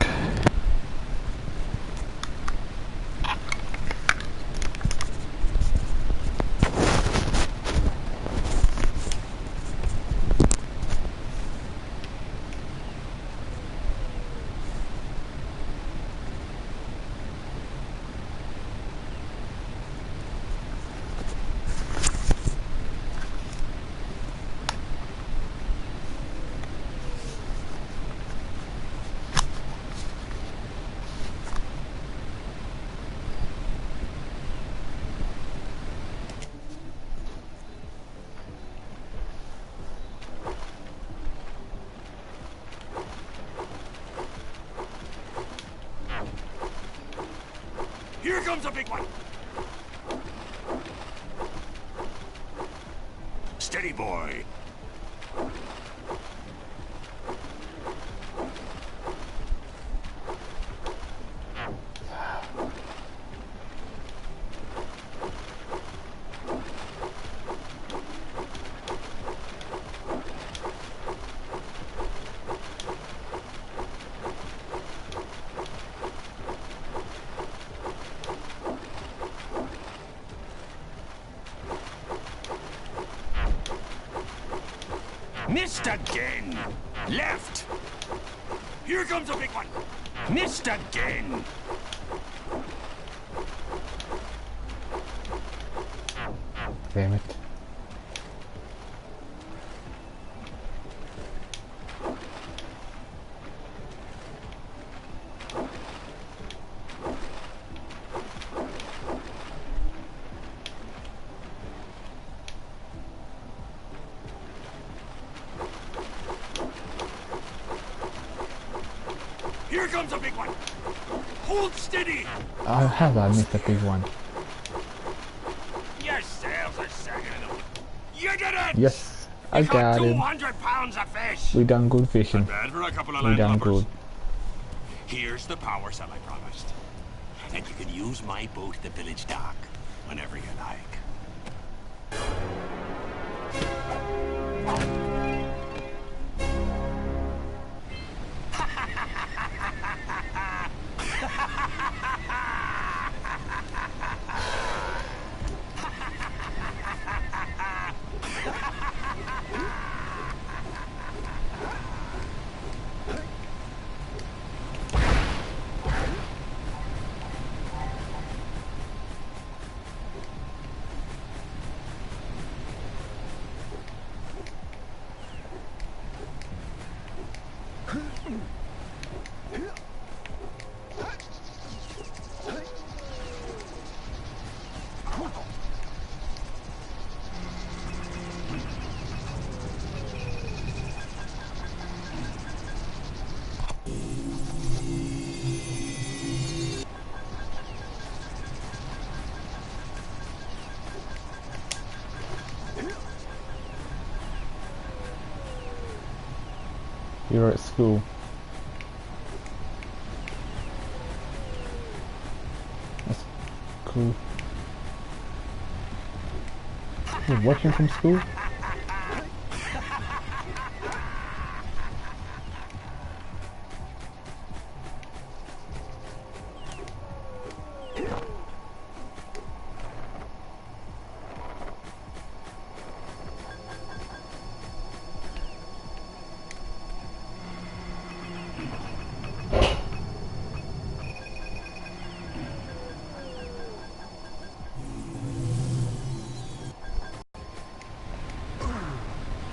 Here comes a big one! Steady, boy. Missed again! Left! Here comes a big one! Missed again! Damn it. Here comes a big one! Hold steady! Oh, have I missed a big one? Yourselves are second enough. You did it! Yes, I You caught got him. 200 pounds of fish! We done good fishing. Not bad for a couple of We done landlubbers. good. Here's the power cell I promised. And you can use my boat at the village dock whenever you like. You're at school. That's cool. You're working from school?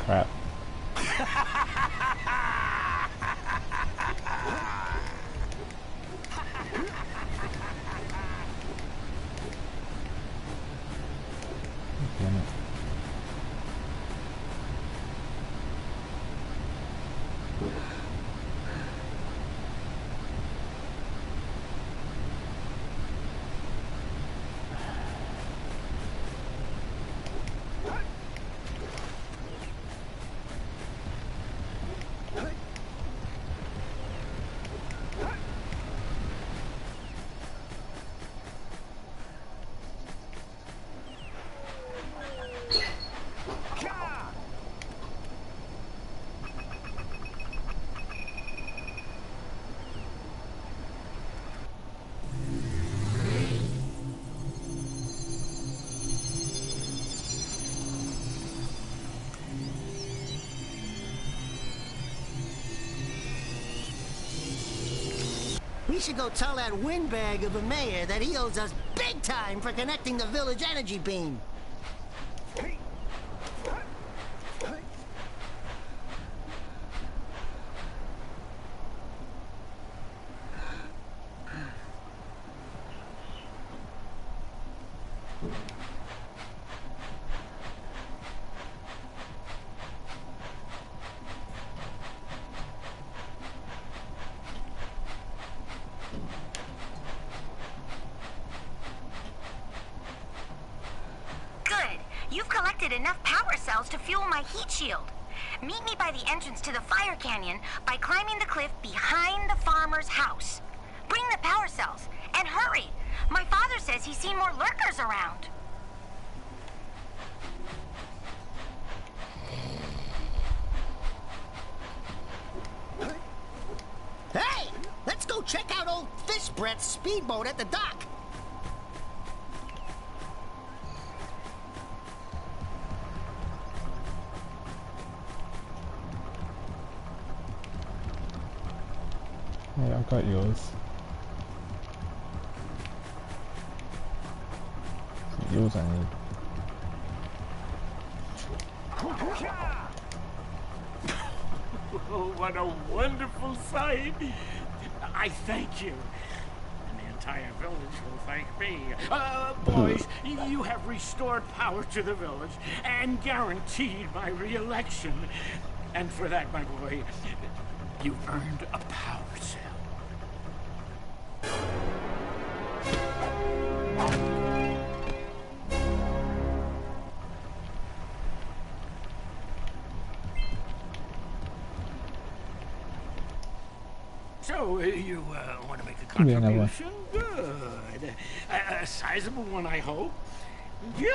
Crap. Damn it. We should go tell that windbag of a mayor that he owes us big time for connecting the village energy beam. You've collected enough power cells to fuel my heat shield. Meet me by the entrance to the fire canyon by climbing the cliff behind the farmer's house. Bring the power cells, and hurry! My father says he's seen more lurkers around. Hey! Let's go check out old Fish Brett's speedboat at the dock. Yeah, I've got yours. Yours I need. Oh, what a wonderful sight! I thank you. And the entire village will thank me. Boys, you have restored power to the village and guaranteed my re-election. And for that, my boy, you've earned a power cell. So, you want to make a contribution? Good. A sizable one, I hope. You!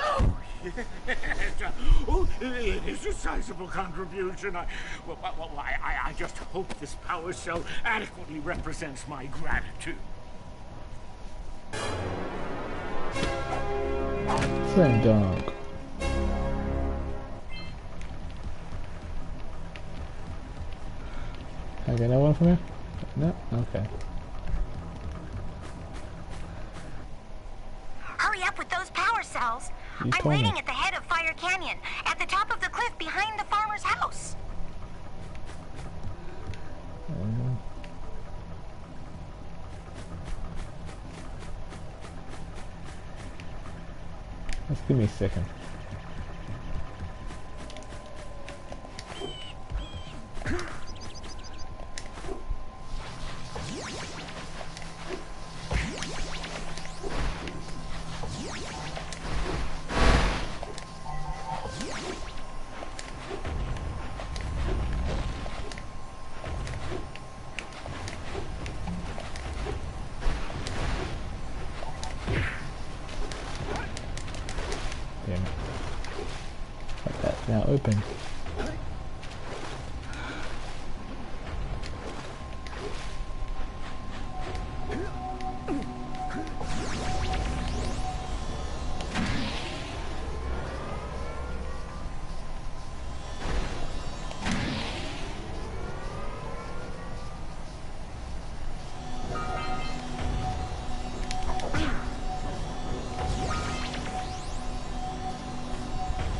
Oh, it is a sizable contribution. I just hope this power cell adequately represents my gratitude. Slam dunk. Can I get that one from here? No? Okay. Hurry up with those power cells. I'm waiting at the head of Fire Canyon, at the top of the cliff behind the farmer's house. Just give me a second. Now open.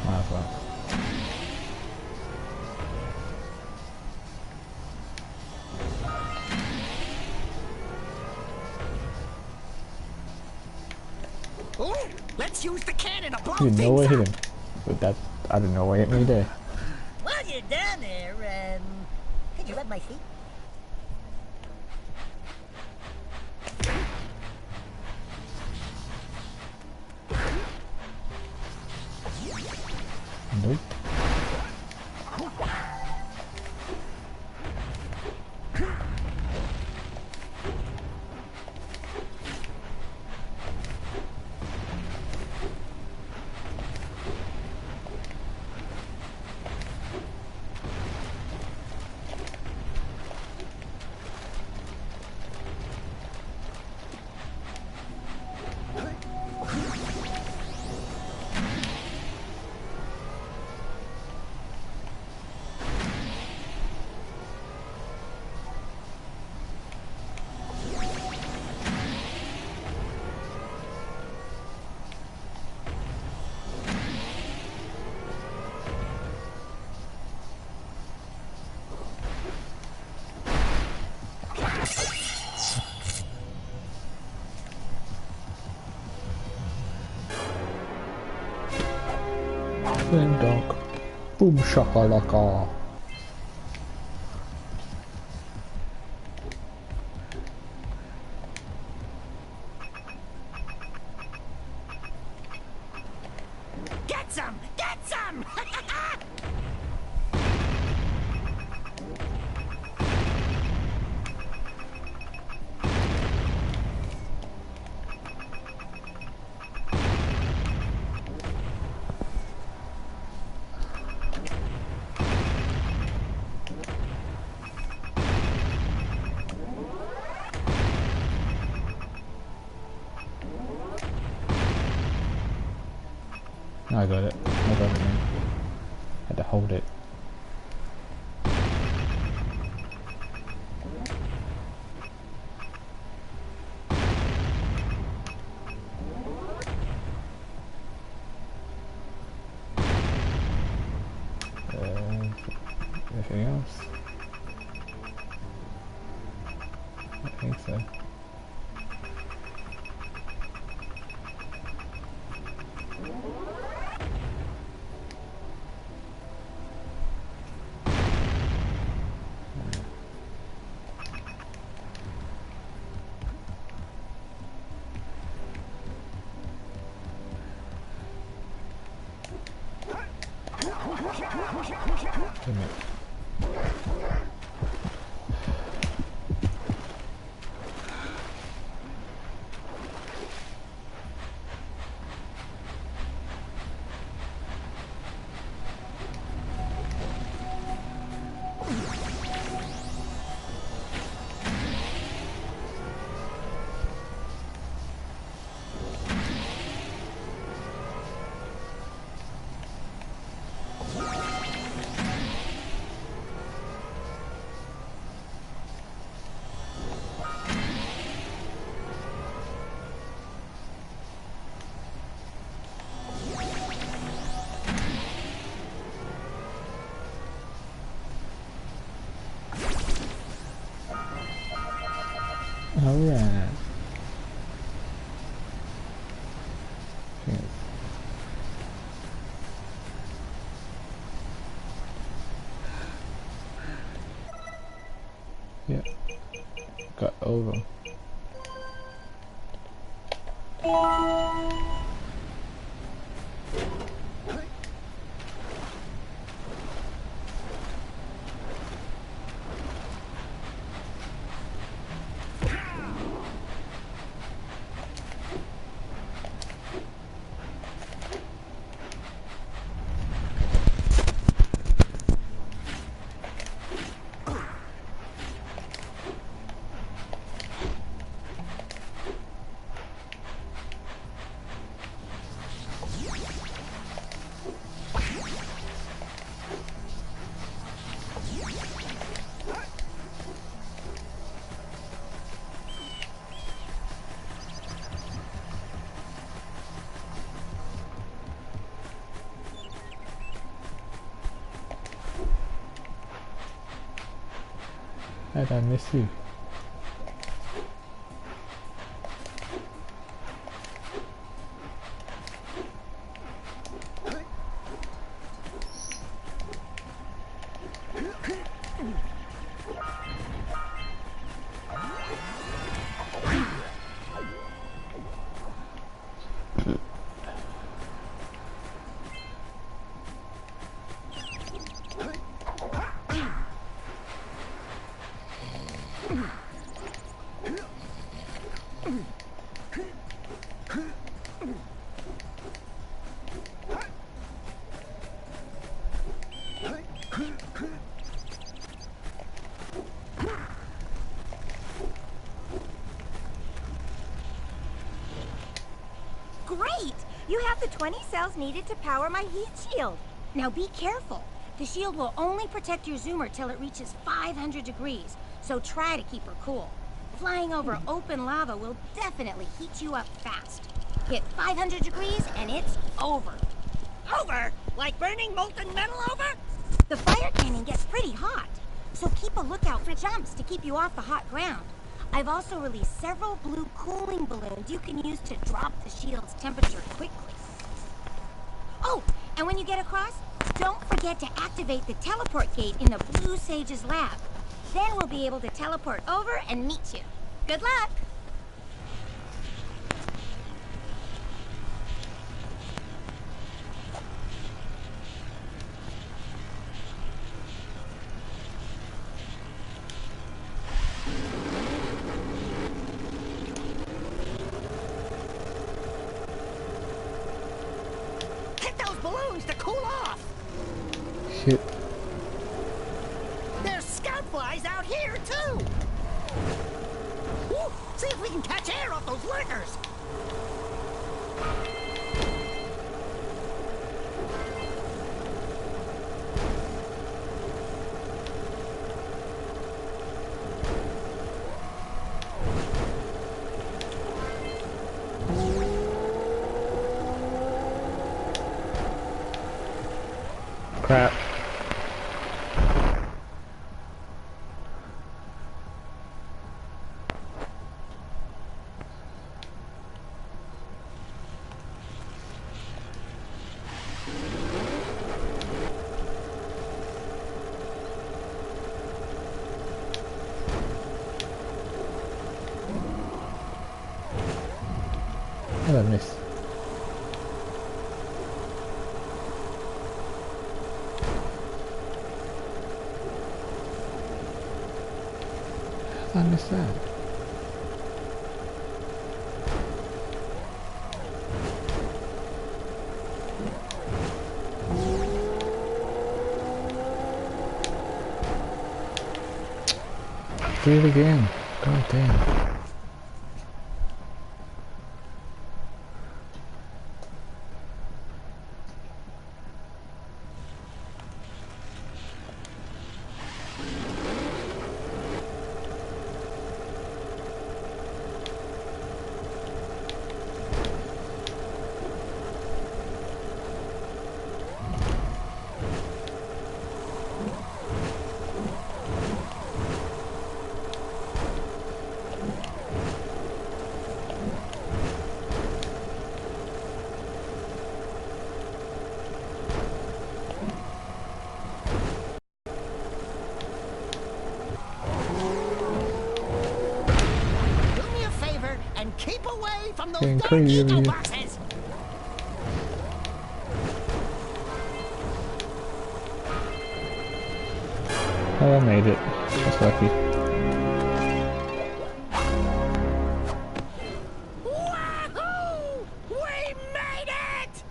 Might as well. Oh, let's use the cannon to blow Didn't know what things hit up. him. But that, I didn't know what hit me there. While you're down there, could you rub my feet? Nope. Slam dunk. Boom shakalaka. Get some! Get some! I got it. I got it, man. Had to hold it. Anything else? I think so. Damn it. Alright. Yeah. Got over. How did I miss you? Great! You have the 20 cells needed to power my heat shield. Now be careful. The shield will only protect your zoomer till it reaches 500 degrees, so try to keep her cool. Flying over open lava will definitely heat you up fast. Hit 500 degrees and it's over. Over? Like burning molten metal over? The fire cannon gets pretty hot, so keep a lookout for jumps to keep you off the hot ground. I've also released several blue cooling balloons you can use to drop the shield's temperature quickly. Oh, and when when you get across, don't forget to activate the teleport gate in the Blue Sage's lab. Then we'll be able to teleport over and meet you. Good luck! Hit those balloons to cool off! Shit. There's scout flies out here, too! Woo! See if we can catch air off those lurkers! Crap. What did I miss? How did I miss that? Do it again. God damn. Keep away from those Getting dark crazy over eco here. boxes! Oh, I made it. That's lucky. Wahoo! We made it!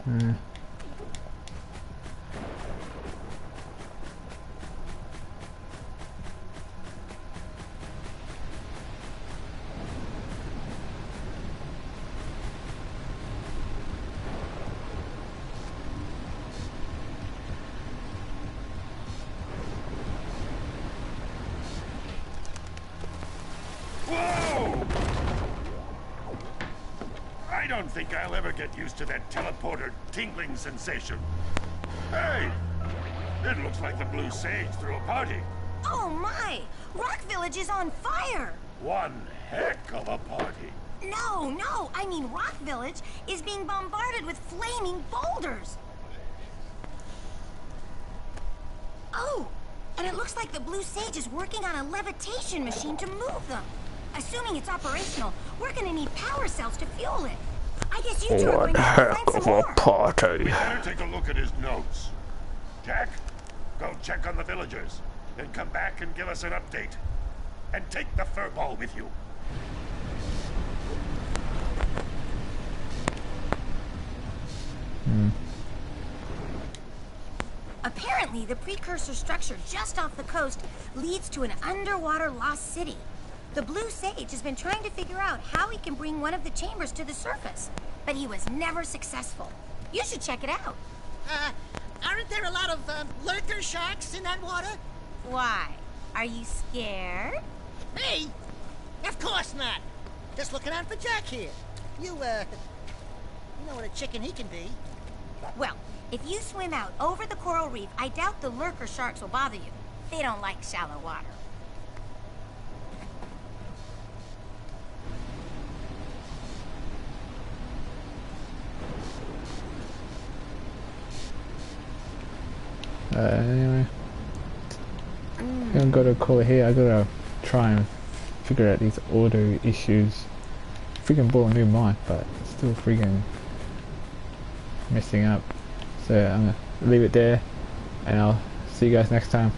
Whoa! I don't think I'll ever get used to that teleporter tingling sensation. Hey! It looks like the Blue Sage threw a party. Oh my! Rock Village is on fire! One heck of a party. No, I mean Rock Village is being bombarded with flaming boulders. Oh, and it looks like the Blue Sage is working on a levitation machine to move them. Assuming it's operational, we're gonna need power cells to fuel it. I guess you two are going to have to find some more. party. We better take a look at his notes. Jack, go check on the villagers. Then come back and give us an update. And take the furball with you. Apparently, the Precursor structure just off the coast leads to an underwater lost city. The Blue Sage has been trying to figure out how he can bring one of the chambers to the surface, but he was never successful. You should check it out. Aren't there a lot of lurker sharks in that water? Why? Are you scared? Me? Of course not. Just looking out for Jack here. You know what a chicken he can be. Well, if you swim out over the coral reef, I doubt the lurker sharks will bother you. They don't like shallow water. Anyway, I'm gonna go to call it here. I gotta try and figure out these auto issues. Freaking bought a new mic, but it's still freaking messing up. So I'm gonna leave it there, and I'll see you guys next time.